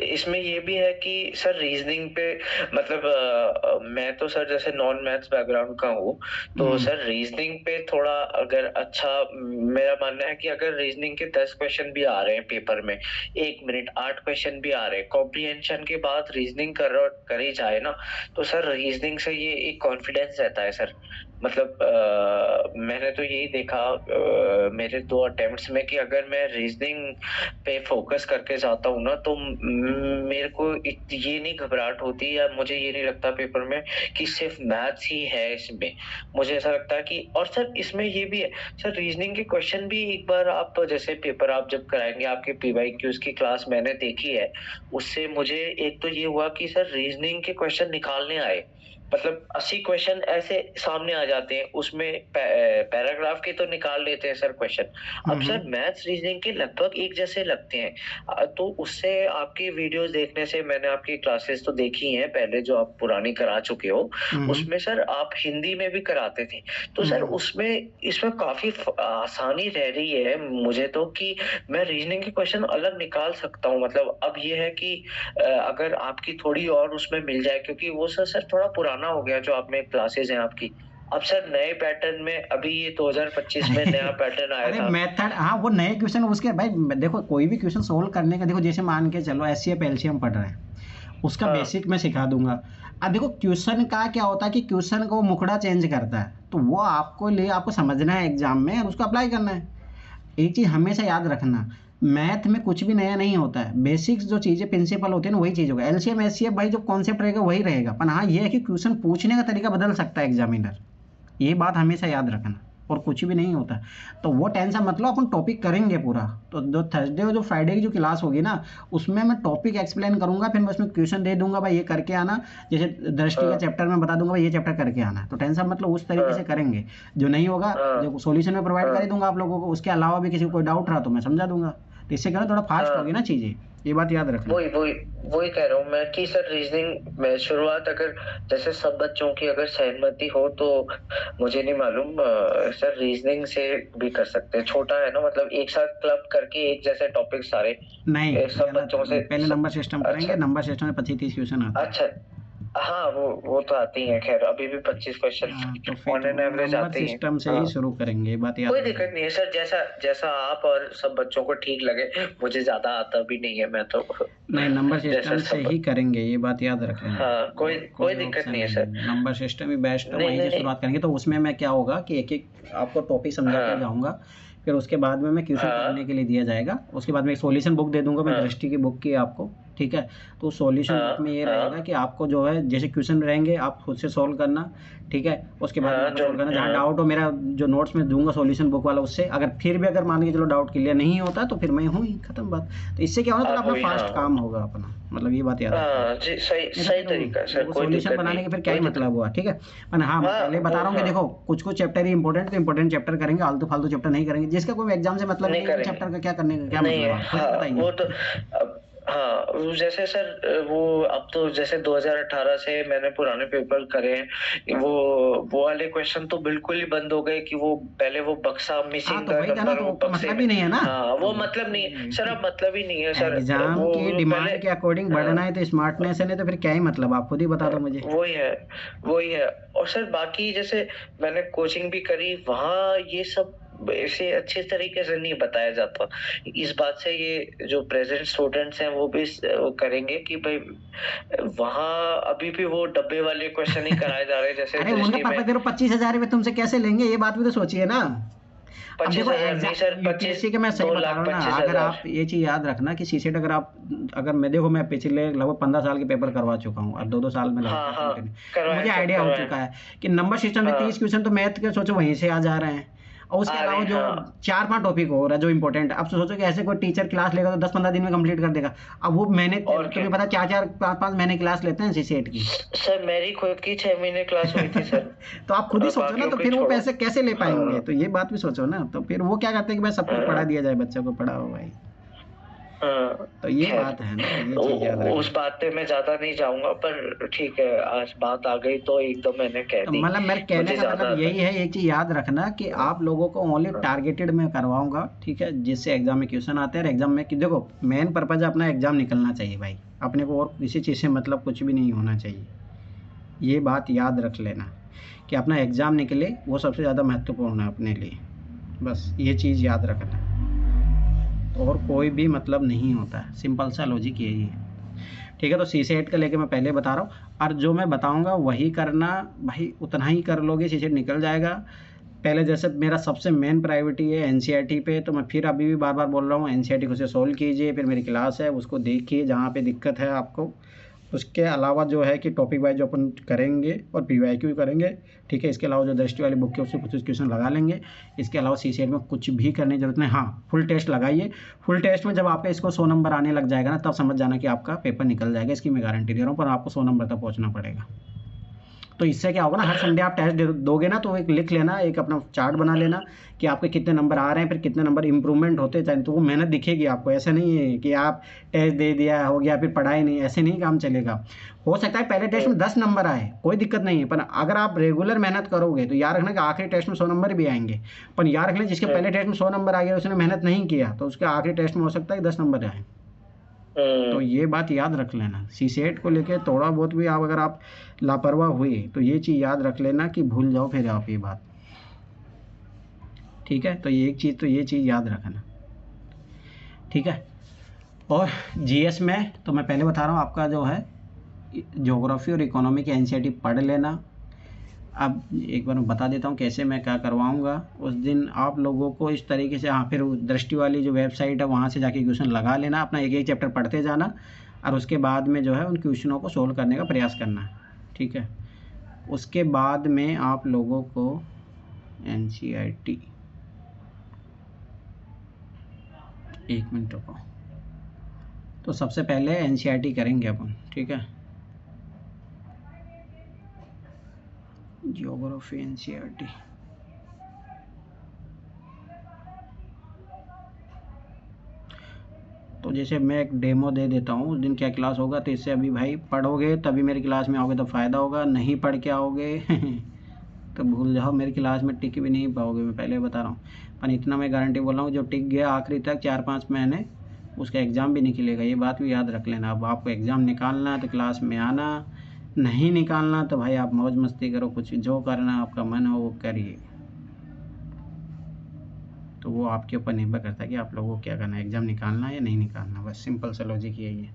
इसमें ये भी है कि सर रीजनिंग पे मतलब मैं तो सर जैसे नॉन मैथ्स बैकग्राउंड का हूँ, तो सर रीजनिंग पे थोड़ा अगर अच्छा, मेरा मानना है कि अगर रीजनिंग के 10 क्वेश्चन भी आ रहे हैं पेपर में 1 मिनट, 8 क्वेश्चन भी आ रहे हैं, कॉम्प्रिहेंशन के बाद रीजनिंग करी जाए ना, तो सर रीजनिंग से ये एक कॉन्फिडेंस रहता है सर। मतलब मैंने तो यही देखा मेरे 2 अटेम्प्ट्स में कि अगर मैं रीजनिंग पे फोकस करके जाता हूँ ना, तो मेरे को ये नहीं घबराहट होती या मुझे ये नहीं लगता पेपर में कि सिर्फ मैथ्स ही है इसमें, मुझे ऐसा लगता है कि, और सर इसमें ये भी है सर, रीजनिंग के क्वेश्चन भी एक बार आप जैसे पेपर आप जब कराएंगे, आपके पीवाईक्यूज की क्लास मैंने देखी है, उससे मुझे एक तो ये हुआ कि सर रीजनिंग के क्वेश्चन निकालने आए, मतलब 80 क्वेश्चन ऐसे सामने आ जाते हैं, उसमें पैराग्राफ के तो निकाल लेते हैं सर क्वेश्चन, अब सर मैथ्स रीजनिंग के लगभग एक जैसे लगते हैं, तो उससे आपकी वीडियोस देखने से, मैंने आपकी क्लासेस तो देखी हैं पहले जो आप पुरानी करा चुके हो, उसमें सर आप हिंदी में भी कराते थे, तो सर इसमें काफी आसानी रह रही है मुझे तो कि मैं रीजनिंग के क्वेश्चन अलग निकाल सकता हूँ। मतलब अब ये है कि अगर आपकी थोड़ी और उसमें मिल जाए, क्योंकि वो सर थोड़ा पुराना हो गया जो आप में क्लासेस हैं आपकी, अब सर नए पैटर्न में, अभी ये 2025 में नया पैटर्न आया था मेथड, हाँ वो नए क्वेश्चन उसके भाई देखो, कोई भी क्वेश्चन सोल्व करने का, देखो जैसे मान के चलो एचसीएफ एलसीएम पढ़ रहे हैं, उसका बेसिक मैं सिखा दूंगा। अब देखो क्वेश्चन का क्या होता है कि क्वेश्चन को मुखड़ा चेंज करता है, तो वो आपको समझना है एग्जाम में और उसको अप्लाई करना है। एक चीज हमेशा याद रखना, मैथ में कुछ भी नया नहीं होता है, बेसिक्स जो चीजें प्रिंसिपल होते हैं ना वही चीज होगा, एलसीएम एचसीएफ भाई जो कॉन्सेप्ट रहेगा वही रहेगा, पर हाँ ये है कि क्वेश्चन पूछने का तरीका बदल सकता है एग्जामिनर, ये बात हमेशा याद रखना, और कुछ भी नहीं होता। तो वो टेंशन मत लो, अपन टॉपिक करेंगे पूरा, तो जो थर्सडे और जो फ्राइडे की जो क्लास होगी ना, उसमें मैं टॉपिक एक्सप्लेन करूंगा, फिर मैं उसमें क्वेश्चन दे दूंगा भाई ये करके आना, जैसे दृष्टि का चैप्टर में बता दूंगा भाई ये चैप्टर करके आना, तो टेंशन मतलब उस तरीके से करेंगे। जो नहीं होगा जो सोल्यूशन में प्रोवाइड कर दूंगा आप लोगों को, उसके अलावा भी किसी को कोई डाउट रहा तो मैं समझा दूंगा। तो इससे क्या थोड़ा फास्ट हाँ। होगी ना चीजें, ये बात याद रखना। वही वही वही कह रहा हूँ मैं कि सर रीजनिंग में शुरुआत अगर जैसे सब बच्चों की अगर सहमति हो तो मुझे नहीं मालूम सर रीजनिंग से भी कर सकते हैं, छोटा है ना, मतलब एक साथ क्लब करके एक जैसे टॉपिक सारे नहीं सब गलत, बच्चों से पहले नंबर सिस्टम करेंगे, अच्छा नंबर सिस्टम में 25-30 क्वेश्चन आते हैं। अच्छा हाँ वो तो आती है, खैर अभी भी 25 क्वेश्चन तो फिर ऑन एन एवरेज नंबर आते ही हैं। सिस्टम से हाँ ही शुरू करेंगे, ये बात याद कोई रखना। दिक्कत नहीं है सर, जैसा जैसा आप और सब बच्चों को ठीक लगे, मुझे ज्यादा आता भी नहीं है, मैं तो नहीं नंबर जैसा सिस्टम से सब ही करेंगे, ये बात याद रख लेना। हाँ कोई और कोई कोई दिक्कत ऑप्शन नहीं है नहीं सर। है, नंबर सिस्टम ही बेस्ट है, नहीं वहीं नहीं से नहीं शुरुआत करेंगे। तो उसमें मैं क्या होगा कि एक एक आपको टॉपिक समझाते हाँ जाऊंगा, फिर उसके बाद में मैं क्वेश्चन हाँ पढ़ने के लिए दिया जाएगा, उसके बाद में एक सॉल्यूशन बुक दे दूंगा मैं, हाँ दृष्टि की बुक की आपको, ठीक है। तो सॉल्यूशन बुक में हाँ ये हाँ रहेगा कि आपको जो है जैसे क्वेश्चन रहेंगे आप खुद से सॉल्व करना, ठीक है। उसके बाद में हाँ आपको जो सॉल्व करना, जहाँ हाँ डाउट हो मेरा जो नोट्स में दूंगा सॉल्यूशन बुक वाला, उससे अगर फिर भी अगर मान के चलो डाउट क्लियर नहीं होता तो फिर मैं हूँ ही, खत्म बात। तो इससे क्या होगा, थोड़ा आप अपना वही फास्ट हाँ काम होगा अपना, मतलब ये बात याद रखना। हाँ जी सही नहीं तो सही फिर तरीका है सर, वो कोई सॉल्यूशन दिक्कत बनाने नहीं के फिर क्या ही कोई मतलब दिक्कत हुआ, ठीक है। पर हाँ मैं हाँ पहले बता वो रहा हूँ कि हाँ देखो कुछ कुछ चैप्टर ही इंपॉर्टेंट, तो इंपॉर्टेंट चैप्टर करेंगे, आलतू फालतू चैप्टर नहीं करेंगे। जिसका कोई एग्जाम से मतलब ही नहीं नहीं है वो करेंगे चैप्टर का क्या करने का क्या नहीं मतलब, है आप खुद हाँ वो तो बताइए। अब हाँ वो जैसे सर वो अब तो जैसे 2018 से मैंने पुराने पेपर करे हैं, वो वाले क्वेश्चन तो बिल्कुल ही बंद हो गए कि वो पहले वो बक्सा हाँ मिसिंग तो का वही था ना, नंबर वो तो बक्से मतलब में ही नहीं है ना, हाँ तो वो मतलब नहीं है सर, अब मतलब ही नहीं है सर एग्जाम की वो पहले डिमांड के अकॉर्डिंग हाँ बढ़ना है तो स्मार्टनेस है, नहीं तो फिर क्या ही मतलब, आप खुद ही बता दो मुझे। वही है वही है। और सर बाकी जैसे मैंने कोचिंग भी करी, वहाँ ये सब ऐसे अच्छे तरीके से नहीं बताया जाता। इस बात से ये जो प्रेजेंट स्टूडेंट्स हैं वो भी वो करेंगे कि भाई वहाँ अभी भी वो डब्बे वाले क्वेश्चन ही कराए जा रहे हैं जैसे अरे उनका दृष्टि में। पापा कह रहे 25,000 रुपये तुमसे कैसे लेंगे, ये बात भी तो सोचिए ना। अब देखो 25,000 नहीं सर, एग्जाम 25 यूपीएससी के मैं सही 2 बता लाख रहा हूँ ना, पच्चीस अगर हजार आप ये चीज़ याद रखना कि सीसेट अगर आप अगर मैं देखो मैं पिछले लगभग 15 साल के पेपर करवा चुका हूँ और 2-2 साल में हाँ लगातार हाँ कंटिन्यू, तो करवाए मुझे सब आइडिया हो करवाए चुका है कि नंबर सिस्टम से 30 हाँ क्वेश्चन तो मैथ के सोचो वहीं से आ जा रहे हैं, और उसके आ अलावा रहे जो हाँ 4-5 टॉपिक हो रहा है जो इंपॉर्टेंट है। अब सोचो कि ऐसे कोई टीचर क्लास लेगा तो 10-15 दिन में कंप्लीट कर देगा। अब वो महीने और क्या तुम्हें पता 4-4 5-5 महीने क्लास लेते हैं सीसेट की। सर मेरी खुद की 6 महीने क्लास हुई थी सर। तो आप खुद ही सोचो ना, बाकियों तो की फिर वो छोड़ो पैसे कैसे ले पाएंगे, हाँ तो ये बात भी सोचो ना। तो फिर वो क्या करते हैं कि भाई सब कुछ पढ़ा हाँ दिया जाए, बच्चों को पढ़ाओ भाई। हाँ तो ये खैर बात है ना, ये चीज याद उस रखना। बात पे मैं ज्यादा नहीं जाऊंगा, पर ठीक है आज बात आ गई तो एकदम मैंने कह तो दी, मतलब मेरे कहने मुझे का मतलब ज्यादा आता यही है, एक चीज याद रखना कि आप लोगों को ओनली हाँ टारगेटेड में करवाऊंगा, ठीक है, जिससे एग्जाम में क्वेश्चन आते हैं। और एग्जाम में कि देखो मेन पर्पज अपना एग्जाम निकलना चाहिए भाई, अपने को और किसी चीज़ से मतलब कुछ भी नहीं होना चाहिए। ये बात याद रख लेना कि अपना एग्जाम निकले वो सबसे ज़्यादा महत्वपूर्ण है अपने लिए, बस ये चीज़ याद रखना। और कोई भी मतलब नहीं होता है, सिंपल सा लॉजिक यही है, ठीक है। तो सीसेट का लेके मैं पहले बता रहा हूँ, और जो मैं बताऊँगा वही करना भाई, उतना ही कर लोगे सीसेट निकल जाएगा। पहले जैसे मेरा सबसे मेन प्रायोरिटी है एनसीईआरटी पे, तो मैं फिर अभी भी बार बार बोल रहा हूँ एनसीईआरटी को से सोल्व कीजिए, फिर मेरी क्लास है उसको देखिए जहाँ पे दिक्कत है आपको। उसके अलावा जो है कि टॉपिक वाइज जो अपन करेंगे और पीवाईक्यू करेंगे, ठीक है। इसके अलावा जो दृष्टि वाली बुक है उससे कुछ क्वेश्चन लगा लेंगे। इसके अलावा सीसेट में कुछ भी करने की जरूरत नहीं। हाँ फुल टेस्ट लगाइए, फुल टेस्ट में जब आपका इसको 100 नंबर आने लग जाएगा ना, तब समझ जाना कि आपका पेपर निकल जाएगा, इसकी मैं गारंटी दे रहा हूँ। पर आपको 100 नंबर तक पहुँचना पड़ेगा। तो इससे क्या होगा ना, हर संडे आप टेस्ट दोगे ना, तो एक लिख लेना, एक अपना चार्ट बना लेना कि आपके कितने नंबर आ रहे हैं, फिर कितने नंबर इंप्रूवमेंट होते जाए, तो वो मेहनत दिखेगी आपको। ऐसा नहीं है कि आप टेस्ट दे दिया हो गया फिर पढ़ाई नहीं, ऐसे नहीं काम चलेगा। हो सकता है पहले टेस्ट में 10 नंबर आए, कोई दिक्कत नहीं है, पर अगर आप रेगुलर मेहनत करोगे तो याद रखना कि आखिरी टेस्ट में 100 नंबर भी आएंगे। पर याद रखना जिसके पहले टेस्ट में 100 नंबर आ गया उसने मेहनत नहीं किया, तो उसके आखिरी टेस्ट में हो सकता है 10 नंबर आए। तो ये बात याद रख लेना, सीसेट को लेके थोड़ा बहुत भी आप अगर आप लापरवाह हुए तो ये चीज़ याद रख लेना कि भूल जाओ फिर आप ये बात, ठीक है। तो ये एक चीज़, तो ये चीज़ याद रखना, ठीक है। और जीएस में तो मैं पहले बता रहा हूँ आपका जो है ज्योग्राफी और इकोनॉमी की एनसीईआरटी पढ़ लेना। अब एक बार मैं बता देता हूँ कैसे मैं क्या करवाऊँगा। उस दिन आप लोगों को इस तरीके से, हाँ फिर दृष्टि वाली जो वेबसाइट है वहाँ से जाके क्वेश्चन लगा लेना, अपना एक एक चैप्टर पढ़ते जाना, और उसके बाद में जो है उन क्वेश्चनों को सोल्व करने का प्रयास करना है, ठीक है। उसके बाद में आप लोगों को एनसीईआरटी, एक मिनट रुको, तो सबसे पहले एनसीईआरटी करेंगे अपन, ठीक है। ज्योग्राफी एनसीईआरटी, तो जैसे मैं एक डेमो दे देता हूँ, उस दिन क्या क्लास होगा, तो इससे अभी भाई पढ़ोगे तभी मेरी क्लास में आओगे तो फ़ायदा होगा, नहीं पढ़ के आओगे तो भूल जाओ, मेरी क्लास में टिक भी नहीं पाओगे, मैं पहले बता रहा हूँ। पर इतना मैं गारंटी बोल रहा हूँ, जो टिक गया आखिरी तक 4-5 महीने, उसका एग्ज़ाम भी निकलेगा, ये बात भी याद रख लेना। अब आपको एग्ज़ाम निकालना है तो क्लास में आना, नहीं निकालना तो भाई आप मौज मस्ती करो, कुछ जो करना आपका मन हो वो करिए। तो वो आपके ऊपर निर्भर करता है कि आप लोगों को क्या करना है, एग्ज़ाम निकालना है या नहीं निकालना, बस सिंपल सा लॉजिक यही है।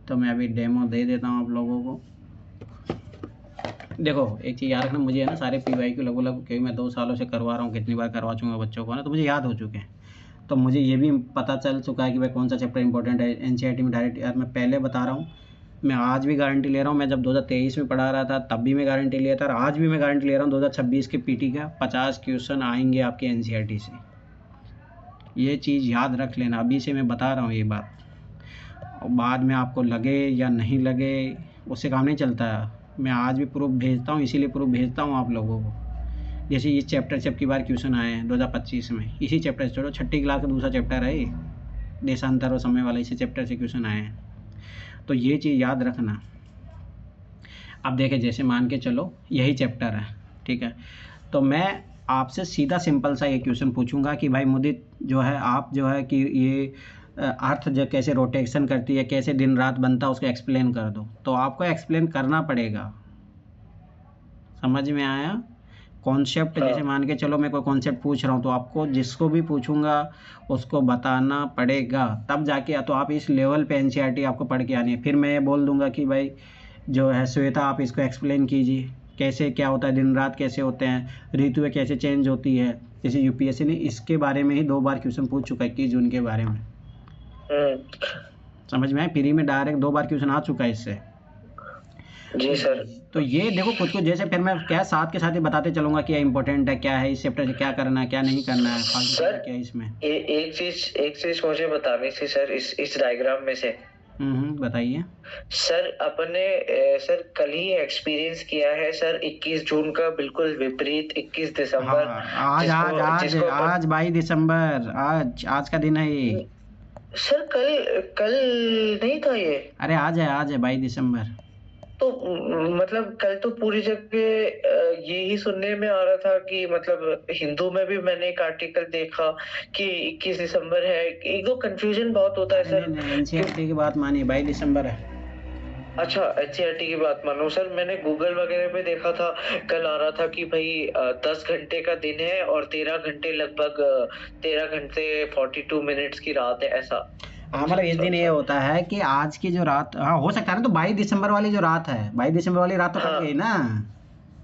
तो मैं अभी डेमो दे देता हूँ आप लोगों को। देखो एक चीज़ याद रखना, मुझे है ना सारे PYQ लगभग क्योंकि मैं 2 सालों से करवा रहा हूँ, कितनी बार करवा चुका बच्चों को ना, तो मुझे याद हो चुके हैं। तो मुझे ये भी पता चल चुका है कि भाई कौन सा चैप्टर इंपॉर्टेंट है NCERT में डायरेक्ट। यार मैं पहले बता रहा हूँ, मैं आज भी गारंटी ले रहा हूँ, मैं जब 2023 में पढ़ा रहा था तब भी मैं गारंटी लिया था, और आज भी मैं गारंटी ले रहा हूँ 2026 के PT का 50 क्वेश्चन आएंगे आपके NCERT से। ये चीज़ याद रख लेना, अभी से मैं बता रहा हूँ ये बात। और बाद में आपको लगे या नहीं लगे उससे काम नहीं चलता है। मैं आज भी प्रूफ भेजता हूँ, इसीलिए प्रूफ भेजता हूँ आप लोगों को। जैसे इस चैप्टर से अब की बार क्वेश्चन आए हैं 2025 में, इसी चैप्टर से, छोड़ो 6ठी क्लास का दूसरा चैप्टर है ये, देशांतर और समय वाला, इसी चैप्टर से क्वेश्चन आए हैं। तो ये चीज़ याद रखना। अब देखें, जैसे मान के चलो यही चैप्टर है, ठीक है, तो मैं आपसे सीधा सिंपल सा ये क्वेश्चन पूछूंगा कि भाई मुदित जो है, आप जो है कि ये अर्थ जो कैसे रोटेशन करती है, कैसे दिन रात बनता है, उसको एक्सप्लेन कर दो। तो आपको एक्सप्लेन करना पड़ेगा, समझ में आया कॉन्सेप्ट। जैसे मान के चलो मैं कोई कॉन्सेप्ट पूछ रहा हूँ, तो आपको जिसको भी पूछूंगा उसको बताना पड़ेगा, तब जाके तो आप इस लेवल पे NCERT आपको पढ़ के आनी है। फिर मैं ये बोल दूंगा कि भाई जो है श्वेता आप इसको एक्सप्लेन कीजिए, कैसे क्या होता है, दिन रात कैसे होते हैं, ऋतुएं कैसे चेंज होती है। जैसे UPSC ने इसके बारे में ही 2 बार क्वेश्चन पूछ चुका है, 21 जून के बारे में, समझ में आए, प्री में डायरेक्ट 2 बार क्वेश्चन आ चुका है इससे। जी सर। तो ये देखो कुछ कुछ, जैसे फिर मैं क्या साथ के साथ ही बताते चलूंगा क्या इंपॉर्टेंट है, क्या है इस चैप्टर से, क्या करना है क्या नहीं करना है, सर क्या इसमें। एक चीज मुझे बतानी थी सर, इस डायग्राम में से। बताइए सर। अपने सर कल ही एक्सपीरियंस किया है सर 21 जून का बिल्कुल विपरीत 21 दिसंबर। हाँ, आज 22 दिसंबर, आज का दिन है ये सर। कल नहीं था ये। अरे आज है 22 दिसंबर। तो मतलब कल तो पूरी जगह ये ही सुनने में आ रहा था कि मतलब हिंदू में भी मैंने एक आर्टिकल देखा कि 21 दिसंबर है। एक दो कंफ्यूजन बहुत होता है सर। NCERT की बात मानिए, 22 दिसंबर है। अच्छा, NCERT की बात मानो सर। मैंने गूगल वगैरह पे देखा था, कल आ रहा था कि भाई 10 घंटे का दिन है और 13 घंटे लगभग 13 घंटे 42 मिनट्स की रात है, ऐसा। हाँ, मतलब इस दिन ये होता है कि आज की जो रात, हाँ हो सकता है ना, तो 22 दिसंबर वाली जो रात है, 22 दिसंबर वाली रात तो कट गई ना,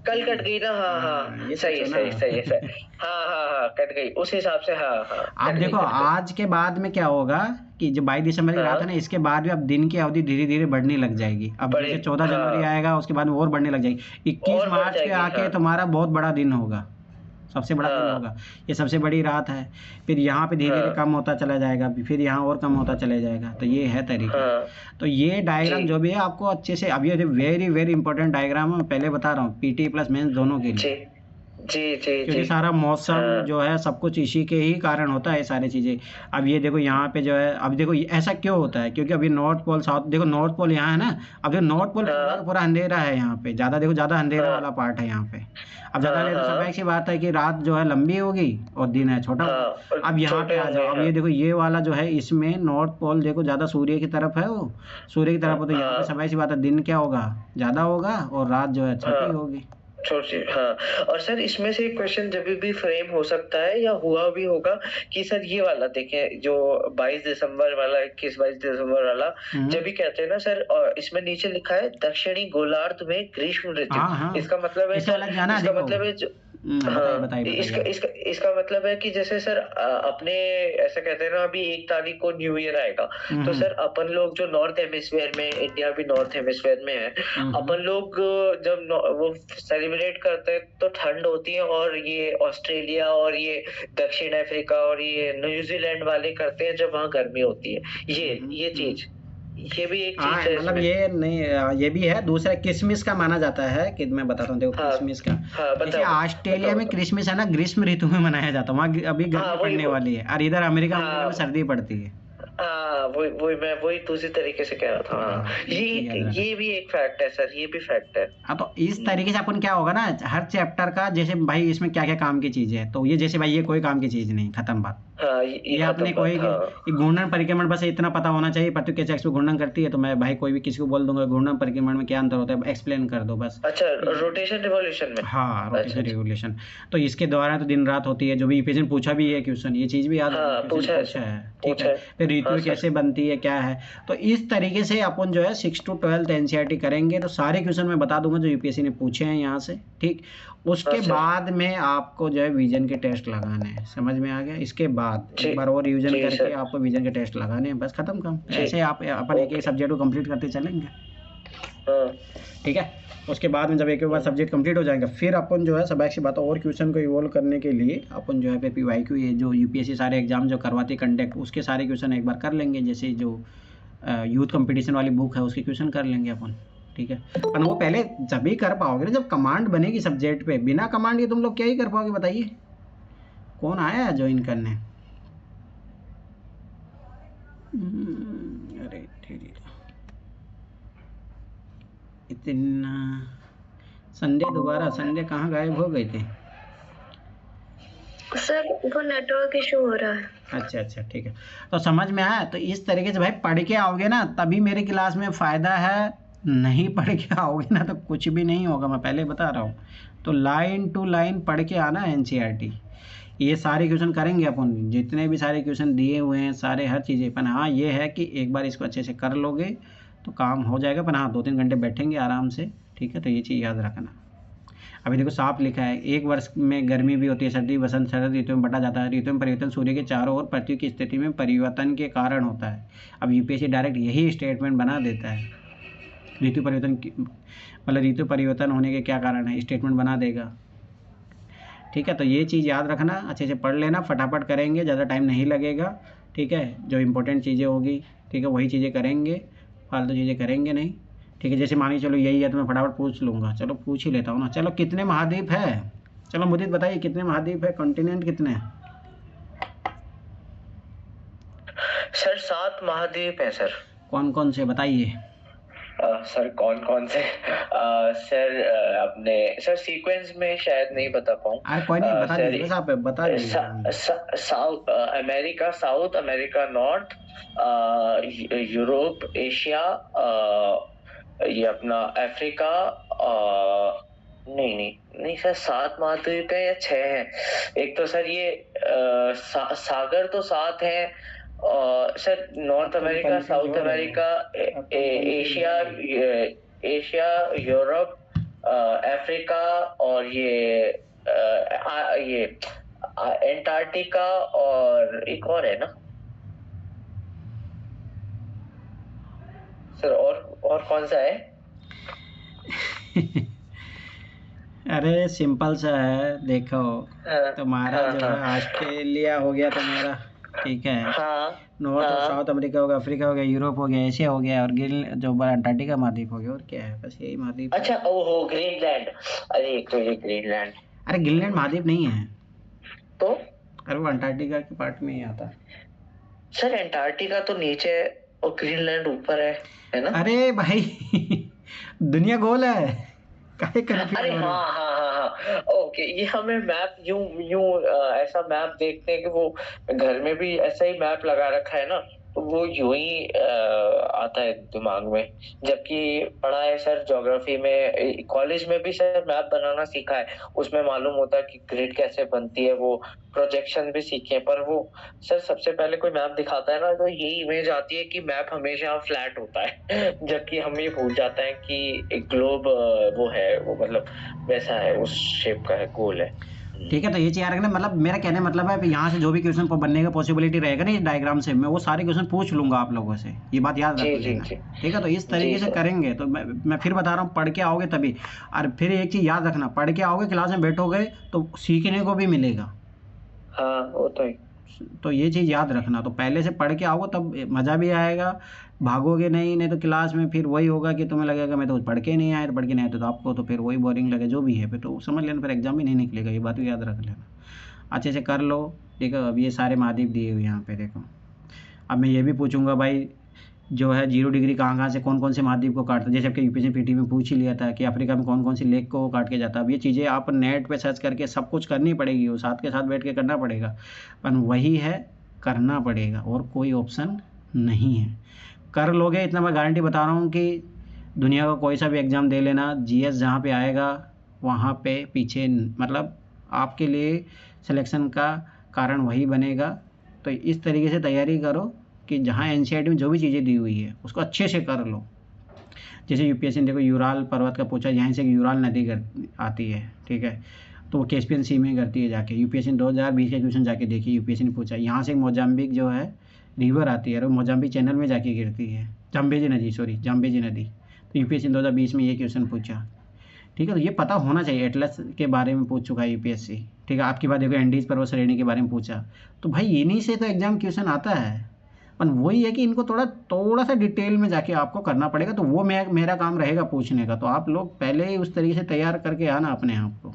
कल कट गई ना। हाँ, ये सही है। हाँ, कट गई उस हिसाब से। हाँ। अब देखो आज के बाद में क्या होगा कि जो 22 दिसंबर की रात है ना, इसके बाद भी अब दिन की अवधि धीरे धीरे बढ़ने लग जाएगी। अब जैसे 14 जनवरी आएगा, उसके बाद में और बढ़ने लग जाएगी। 21 मार्च पे आके तुम्हारा बहुत बड़ा दिन होगा, सबसे बड़ा दिन होगा, ये सबसे बड़ी रात है। फिर यहाँ पे धीरे धीरे कम होता चला जाएगा, फिर यहाँ और कम होता चला जाएगा। तो ये है तरीका। तो ये डायग्राम जो भी है आपको अच्छे से, अब ये वेरी वेरी इंपॉर्टेंट डायग्राम है, मैं पहले बता रहा हूँ PT प्लस मेंस दोनों के लिए। जी। क्योंकि सारा मौसम जो है सब कुछ इसी के ही कारण होता है, सारी चीज़ें। अब ये देखो यहाँ पे जो है, अब देखो ऐसा क्यों होता है, क्योंकि अभी नॉर्थ पोल साउथ, देखो नॉर्थ पोल यहाँ है ना, अब देखो नॉर्थ पोल पूरा अंधेरा है यहाँ पे, ज़्यादा देखो ज़्यादा अंधेरा वाला पार्ट है यहाँ पे। अब ज़्यादा अंधेरा, सब ऐसी बात है कि रात जो है लंबी होगी और दिन है छोटा। अब यहाँ पे आ जाओ, अब ये देखो ये वाला जो है, इसमें नॉर्थ पोल देखो ज़्यादा सूर्य की तरफ है, वो सूर्य की तरफ हो, तो यहाँ पे सब ऐसी बात है, दिन क्या होगा, ज़्यादा होगा और रात जो है छोटी होगी। हाँ। और सर इसमें से एक क्वेश्चन जब भी फ्रेम हो सकता है या हुआ भी होगा कि सर ये वाला देखें, जो 22 दिसंबर वाला, 21-22 दिसंबर वाला, जब भी कहते हैं ना सर, और इसमें नीचे लिखा है दक्षिणी गोलार्ध में ग्रीष्म ऋतु। इसका मतलब है, इसका मतलब है इसका मतलब है कि जैसे सर अपने ऐसा कहते हैं ना, अभी 1 तारीख को न्यू ईयर आएगा, तो सर अपन लोग जो नॉर्थ हेमिस्फीयर में, इंडिया भी नॉर्थ हेमिस्फीयर में है, अपन लोग जब वो सेलिब्रेट करते हैं तो ठंड होती है, और ये ऑस्ट्रेलिया और ये दक्षिण अफ्रीका और ये न्यूजीलैंड वाले करते हैं जब वहाँ गर्मी होती है। ये चीज, ये भी एक चीज है। मतलब ये नहीं, ये भी है। दूसरा क्रिसमस का माना जाता है, कि मैं बताता हूँ, देखो क्रिसमस का, जैसे ऑस्ट्रेलिया में क्रिसमस है ना, ग्रीष्म ऋतु में मनाया जाता है, वहाँ अभी गर्मी पड़ने वाली है, और इधर अमेरिका में सर्दी पड़ती है। हाँ वही दूसरी तरीके से कह रहा था। हाँ ये भी एक फैक्ट है सर, ये भी फैक्ट है। हाँ तो इस तरीके से अपन क्या होगा ना, हर चैप्टर का जैसे भाई इसमें क्या क्या काम की चीज़ है, तो ये जैसे भाई ये कोई काम की चीज़ नहीं, खत्म बात। हाँ ये आपने कोई घूर्णन परिक्रमण बस इतना पता होना चाहिए, पृथ्वी कैसे एक्स पे घूर्णन करती है, तो मैं भाई कोई भी किसी को बोल दूंगा घूर्णन परिक्रमण में क्या अंतर होता है, एक्सप्लेन कर दो बस। अच्छा रोटेशन रिवॉल्यूशन में। हाँ रोटेशन रिवॉल्यूशन, तो इसके द्वारा तो दिन रात होती है, जो भी यूपीएससी पूछा भी है क्वेश्चन, ये चीज़ भी याद पूछा है, ठीक है। फिर ऋतु कैसे बनती है क्या है, तो इस तरीके से अपन जो है 6 to 12 एनसीईआरटी करेंगे, तो सारे क्वेश्चन मैं बता दूंगा जो यूपीएससी ने पूछे हैं यहाँ से, ठीक। उसके बाद में आपको जो है विजन के टेस्ट लगाने हैं, समझ में आ गया। इसके बाद एक बार और रिवीजन करके आपको विजन के टेस्ट लगाने हैं, बस खत्म काम। ऐसे आप अपन एक एक सब्जेक्ट को कंप्लीट करते चलेंगे, ठीक है। उसके बाद में जब एक बार सब्जेक्ट कंप्लीट हो जाएगा, फिर अपन जो है सब ऐसी बात और क्वेश्चन को इवॉल्व करने के लिए अपन जो है पीवाईक्यू, ये जो यूपीएससी सारे एग्जाम जो करवाती कंडक्ट, उसके सारे क्वेश्चन एक बार कर लेंगे। जैसे जो यूथ कंपटीशन वाली बुक है उसके क्वेश्चन कर लेंगे अपन, ठीक है। पर वो पहले जब ही कर पाओगे ना जब कमांड बनेगी सब्जेक्ट पे, बिना कमांड के तुम लोग क्या ही कर पाओगे बताइए। कौन आया है ज्वाइन करने? अरे इतना संडे कहाँ गायब हो गए थे सर? वो नेटवर्क इशू हो रहा है। अच्छा ठीक है, तो समझ में आया। तो इस तरीके से भाई पढ़ के आओगे ना तभी मेरी क्लास में फ़ायदा है, नहीं पढ़ के आओगे ना तो कुछ भी नहीं होगा, मैं पहले बता रहा हूँ। तो लाइन टू लाइन पढ़ के आना एनसीईआरटी, ये सारे क्वेश्चन करेंगे अपन, जितने भी सारे क्वेश्चन दिए हुए हैं सारे हर चीज़ें। पर हाँ ये है कि एक बार इसको अच्छे से कर लोगे तो काम हो जाएगा। पर हाँ 2-3 घंटे बैठेंगे आराम से, ठीक है। तो ये चीज़ याद रखना। अभी देखो साफ लिखा है, एक वर्ष में गर्मी भी होती है, सर्दी बसंत शरद ऋतु में बटा जाता है। ऋतु में परिवर्तन सूर्य के चारों ओर पृथ्वी की स्थिति में परिवर्तन के कारण होता है। अब यूपीएससी डायरेक्ट यही स्टेटमेंट बना देता है, ऋतु परिवर्तन मतलब ऋतु परिवर्तन होने के क्या कारण है, स्टेटमेंट बना देगा, ठीक है। तो ये चीज़ याद रखना, अच्छे से पढ़ लेना, फटाफट करेंगे, ज़्यादा टाइम नहीं लगेगा, ठीक है। जो इंपॉर्टेंट चीज़ें होगी, ठीक है, वही चीज़ें करेंगे, फालतू चीज़ें करेंगे नहीं, ठीक है। जैसे मानिए चलो यही है तो मैं फटाफट पूछ लूँगा, चलो पूछ ही लेता हूँ ना। चलो कितने महाद्वीप है, चलो मुझे बताइए कितने महाद्वीप है, कॉन्टिनेंट कितने हैं? सर 7 महाद्वीप है सर। कौन कौन से बताइए? सर कौन से सर अपने सर सीक्वेंस में शायद नहीं बता पाऊँ। अरे कोई नहीं, बता दीजिए बस, आप बता दीजिए। South America, south America, north Europe, Asia, ये अपना अफ्रीका, नहीं सर 7 महाद्वीप है या 6 है। एक तो सर ये सागर तो 7 है, sir north America, south America, Asia, Europe, Africa और ये एंटार्क्टिका और एक और है ना सर, और कौन सा है? अरे सिंपल सा है, देखो तुम्हारा जो है ऑस्ट्रेलिया हो गया तुम्हारा, ठीक है। नॉर्थ और साउथ अमेरिका हो गया, अफ्रीका हो गया, यूरोप हो गया, एशिया हो गया, और जो बड़ा अंटार्कटिका महाद्वीप हो गया, और क्या है, बस यही महाद्वीप। अच्छा ओहो ग्रीनलैंड, अरे एक तो ये ग्रीनलैंड। अरे ग्रीनलैंड महाद्वीप नहीं है तो? अरे वो अंटार्कटिका के पार्ट में ही आता है सर। अंटार्कटिका तो नीचे है और ग्रीनलैंड ऊपर है ना? अरे भाई दुनिया गोल है, काहे कंफ्यूज? अरे हाँ ओके। ये हमें मैप यूं ऐसा मैप देखते हैं कि वो घर में भी ऐसा ही मैप लगा रखा है ना, तो वो यूं ही आता है दिमाग में। जबकि पढ़ा है सर ज्योग्राफी में, कॉलेज में भी सर मैप बनाना सीखा है, उसमें मालूम होता है कि ग्रिड कैसे बनती है, वो प्रोजेक्शन भी सीखे। पर वो सर सबसे पहले कोई मैप दिखाता है ना तो यही इमेज आती है कि मैप हमेशा फ्लैट होता है, जबकि हम ये भूल जाते हैं कि एक ग्लोब वो है, वो मतलब वैसा है, उस शेप का है, गोल है, ठीक है। तो ये चीज़ याद रखना, मतलब मेरा कहने मतलब है यहाँ से जो भी क्वेश्चन बनने का पॉसिबिलिटी रहेगा ना इस डायग्राम से, मैं वो सारे क्वेश्चन पूछ लूंगा आप लोगों से, ये बात याद रख लेना, ठीक है। तो इस तरीके से करेंगे तो मैं फिर बता रहा हूँ, पढ़ के आओगे तभी। और फिर एक चीज़ याद रखना, पढ़ के आओगे क्लास में बैठोगे तो सीखने को भी मिलेगा, हाँ वो तो ये चीज़ याद रखना। तो पहले से पढ़ के आओगे तब मज़ा भी आएगा, भागोगे नहीं तो क्लास में फिर वही होगा कि तुम्हें लगेगा मैं तो पढ़ के नहीं आया, तो पढ़ के नहीं आया तो आपको तो फिर वही बोरिंग लगे जो भी है, फिर तो समझ लेना, फिर एग्जाम भी नहीं निकलेगा, ये बात भी याद रख लेना। अच्छे से कर लो, ठीक है। अब ये सारे महाद्वीप दिए हुए यहाँ पे देखो, अब मैं ये भी पूछूंगा भाई जो है 0 डिग्री कहाँ से कौन कौन से महाद्वीप को काटता है, जैसे आपके यूपीएससी पीटी में पूछ ही लिया था कि अफ्रीका में कौन कौन सी लेक को काट के जाता है। अब ये चीज़ें आप नेट पे सर्च करके सब कुछ करनी पड़ेगी, वो साथ के साथ बैठ के करना पड़ेगा, पर वही है करना पड़ेगा और कोई ऑप्शन नहीं है। कर लोगे इतना मैं गारंटी बता रहा हूँ कि दुनिया का कोई सा भी एग्ज़ाम दे लेना, जीएस जहाँ पे आएगा वहाँ पे पीछे मतलब आपके लिए सिलेक्शन का कारण वही बनेगा। तो इस तरीके से तैयारी करो कि जहाँ एनसीईआरटी में जो भी चीज़ें दी हुई है उसको अच्छे से कर लो। जैसे यूपीएससी ने देखो यूराल पर्वत का पूछा, यहाँ से यूराल नदी आती है, ठीक है, तो वो कैस्पियन सी में करती है जाके। यूपीएससी ने 2020 का क्वेश्चन जाके देखिए, यूपीएससी ने पूछा यहाँ से मोजाम्बिक जो है रिवर आती है और मोजाम्बिक चैनल में जाके गिरती है, जाम्बेजी नदी। तो यूपीएससी ने 2020 में ये क्वेश्चन पूछा, ठीक है। तो ये पता होना चाहिए, एटलस के बारे में पूछ चुका है यूपीएससी, ठीक है। आपकी बात देखो एंडीज पर्वत श्रेणी के बारे में पूछा, तो भाई इन्हीं से तो एग्जाम क्वेश्चन आता है। पर वही है कि इनको थोड़ा सा डिटेल में जाके आपको करना पड़ेगा, तो वो मेरा काम रहेगा पूछने का। तो आप लोग पहले ही उस तरीके से तैयार करके आना अपने आप को,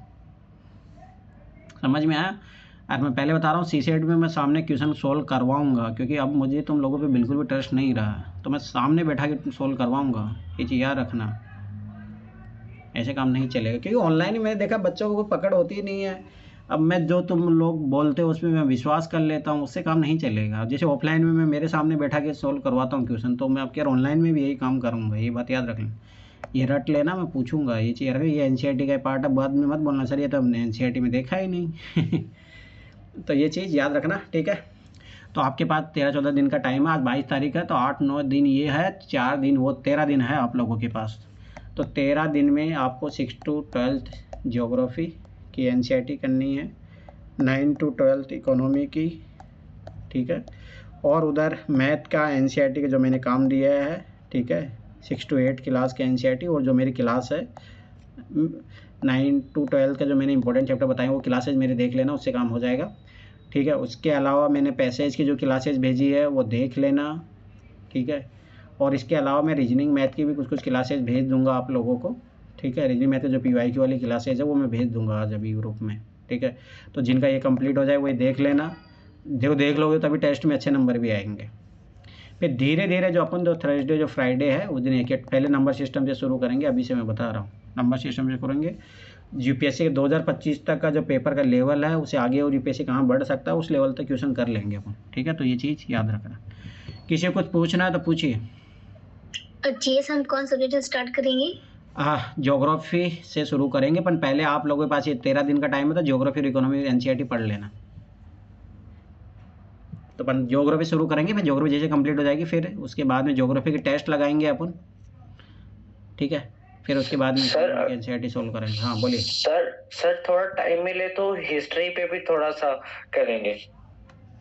समझ में आया। और मैं पहले बता रहा हूँ सीसेट में मैं सामने क्वेश्चन सोल्व करवाऊंगा, क्योंकि अब मुझे तुम लोगों पे बिल्कुल भी ट्रस्ट नहीं रहा, तो मैं सामने बैठा के सोल्व करवाऊंगा, ये चीज़ याद रखना। ऐसे काम नहीं चलेगा, क्योंकि ऑनलाइन ही मैंने देखा बच्चों को पकड़ होती नहीं है। अब मैं जो तुम लोग बोलते हो उसमें मैं विश्वास कर लेता हूँ, उससे काम नहीं चलेगा। जैसे ऑफलाइन में मैं मेरे सामने बैठा के सोल्व करवाता हूँ क्वेश्चन, तो मैं आपके ऑनलाइन में भी यही काम करूँगा, ये बात याद रख लें। ये रट लेना, मैं पूछूंगा ये चीज़, ये एनसीईआरटी का पार्ट है, बाद में मत बोलना सर ये तो हमने एनसीईआरटी में देखा ही नहीं। तो ये चीज़ याद रखना, ठीक है। तो आपके पास 13-14 दिन का टाइम है, आज 22 तारीख है, तो 8-9 दिन ये है, 4 दिन वो 13 दिन है आप लोगों के पास। तो 13 दिन में आपको 6 to 12 ज्योग्राफी की एनसीईआरटी करनी है, 9 to 12 इकोनॉमी की, ठीक है। और उधर मैथ का एनसीईआरटी का जो मैंने काम दिया है, ठीक है, 6 to 8 क्लास का एनसीईआरटी, और जो मेरी क्लास है 9 to 12 का जो मैंने इंपॉर्टेंट चैप्टर बताया वो क्लासेज मेरे देख लेना, उससे काम हो जाएगा, ठीक है। उसके अलावा मैंने पैसेज की जो क्लासेज भेजी है वो देख लेना, ठीक है। और इसके अलावा मैं रीजनिंग मैथ की भी कुछ क्लासेज भेज दूंगा आप लोगों को, ठीक है। रीजनिंग मैथ की जो पीवाईक्यू वाली क्लासेज है वो मैं भेज दूंगा आज अभी ग्रुप में, ठीक है। तो जिनका ये कंप्लीट हो जाए वो देख लेना, जो देख लोगे तभी टेस्ट में अच्छे नंबर भी आएंगे। फिर धीरे धीरे जो अपन जो थर्सडे जो फ्राइडे है उस दिन एक पहले नंबर सिस्टम से शुरू करेंगे, अभी से मैं बता रहा हूँ नंबर सिस्टम से करेंगे। यूपीएससी के 2025 तक का जो पेपर का लेवल है उसे आगे और यूपीएससी कहाँ बढ़ सकता है उस लेवल तक क्वेश्चन कर लेंगे अपन, ठीक है। तो ये चीज़ याद रखना। किसी को कुछ पूछना है तो पूछिए। जीएस हम कौन सब्जेक्ट से स्टार्ट करेंगे? ज्योग्राफी से शुरू करेंगे, पर पहले आप लोगों के पास ये 13 दिन का टाइम है, तो ज्योग्राफी और इकोनॉमी एनसीईआरटी पढ़ लेना। तो अपन ज्योग्राफी शुरू करेंगे, फिर ज्योग्राफी जैसे कंप्लीट हो जाएगी फिर उसके बाद में ज्योग्राफी के टेस्ट लगाएंगे अपन, ठीक है। फिर उसके बाद में एनसीईआरटी सोल्व करेंगे। हाँ बोलिए सर थोड़ा टाइम मिले तो हिस्ट्री पे भी थोड़ा सा करेंगे।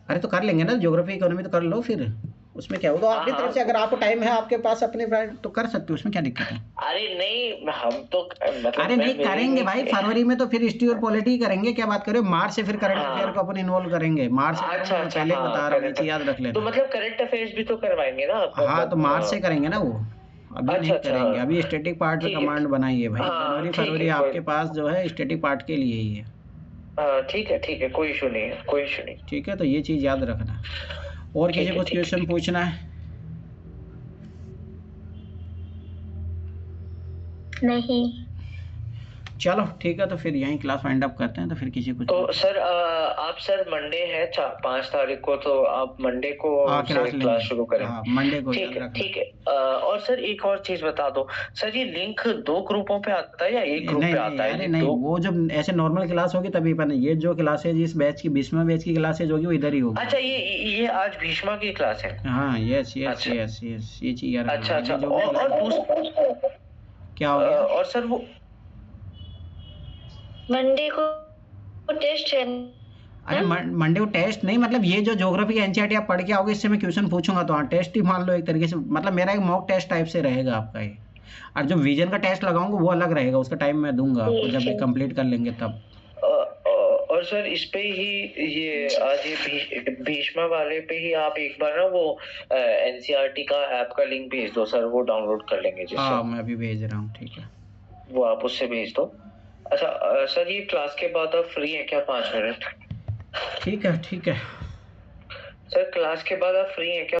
अरे तो कर लेंगे ना, ज्योग्राफी इकोनॉमी तो कर लो, फिर उसमें क्या होगा। आपकी तरफ से अगर आपको टाइम है आपके पास अपने तो कर सकते हो, उसमें क्या दिक्कत है। अरे नहीं हम तो मतलब अरे नहीं करेंगे भाई, फरवरी में तो फिर हिस्ट्री और पॉलिटी करेंगे, क्या बात करें। मार्च से फिर करंट अफेयर को अपन इन्वॉल्व करेंगे, मार्च से। अच्छा पहले बता रहा हूँ, याद रख लेना। तो मतलब करंट अफेयर्स भी तो करवाएंगे ना। हाँ तो मार्च से करेंगे ना वो, अभी नहीं करेंगे। अभी स्टैटिक पार्ट में कमांड बनाइए भाई, जनवरी फरवरी आपके पास जो है स्टैटिक पार्ट के लिए ही है। ठीक है, कोई इशू नहीं। ठीक है, तो ये चीज याद रखना। और किसी कुछ क्वेश्चन पूछना है? नहीं। चलो ठीक है, तो फिर यहीं क्लास वाइंड अप करते हैं। तो फिर किसी को तो सर आप सर मंडे है 5 तारीख को, तो आप मंडे को क्लास शुरू करें। मंडे को ठीक है। और सर एक और चीज बता दो सर, ये लिंक 2 ग्रुपों पे आता है या एक ग्रुप पे आता है? नहीं, वो जब ऐसे नॉर्मल क्लास होगी तभी पर ये जो क्लासेज इस बैच की 20वां बैच की क्लासेज होगी वो इधर ही होगी। अच्छा, ये आज भीष्मा की क्लास है। हाँ यस ये चीज यार। अच्छा और क्या हो गया? और सर वो मंडे को टेस्ट है। अरे मंडे को टेस्ट नहीं, मतलब ये जो ज्योग्राफी की एनसीईआरटी आप पढ़ के आओगे इससे मैं क्वेश्चन पूछूंगा, तो हाँ टेस्ट ही मान लो एक तरीके से। मतलब मेरा एक मॉक टेस्ट टाइप से रहेगा आपका ये। और जो विजन का टेस्ट लगाऊंगा वो अलग रहेगा, उसका टाइम मैं दूंगा आपको जब भी कंप्लीट कर लेंगे तब। और सर इस पे ही ये आज ये भीष्मा वाले पे ही आप एक बार ना वो एनसीईआरटी का ऐप का लिंक भेज दो सर, वो डाउनलोड कर लेंगे। हाँ मैं अभी भेज रहा हूँ, ठीक है, वो आप उससे भेज दो। अच्छा सर ये क्लास के बाद आप फ्री हैं क्या 5 मिनट? ठीक है सर क्लास के बाद आप फ्री हैं क्या?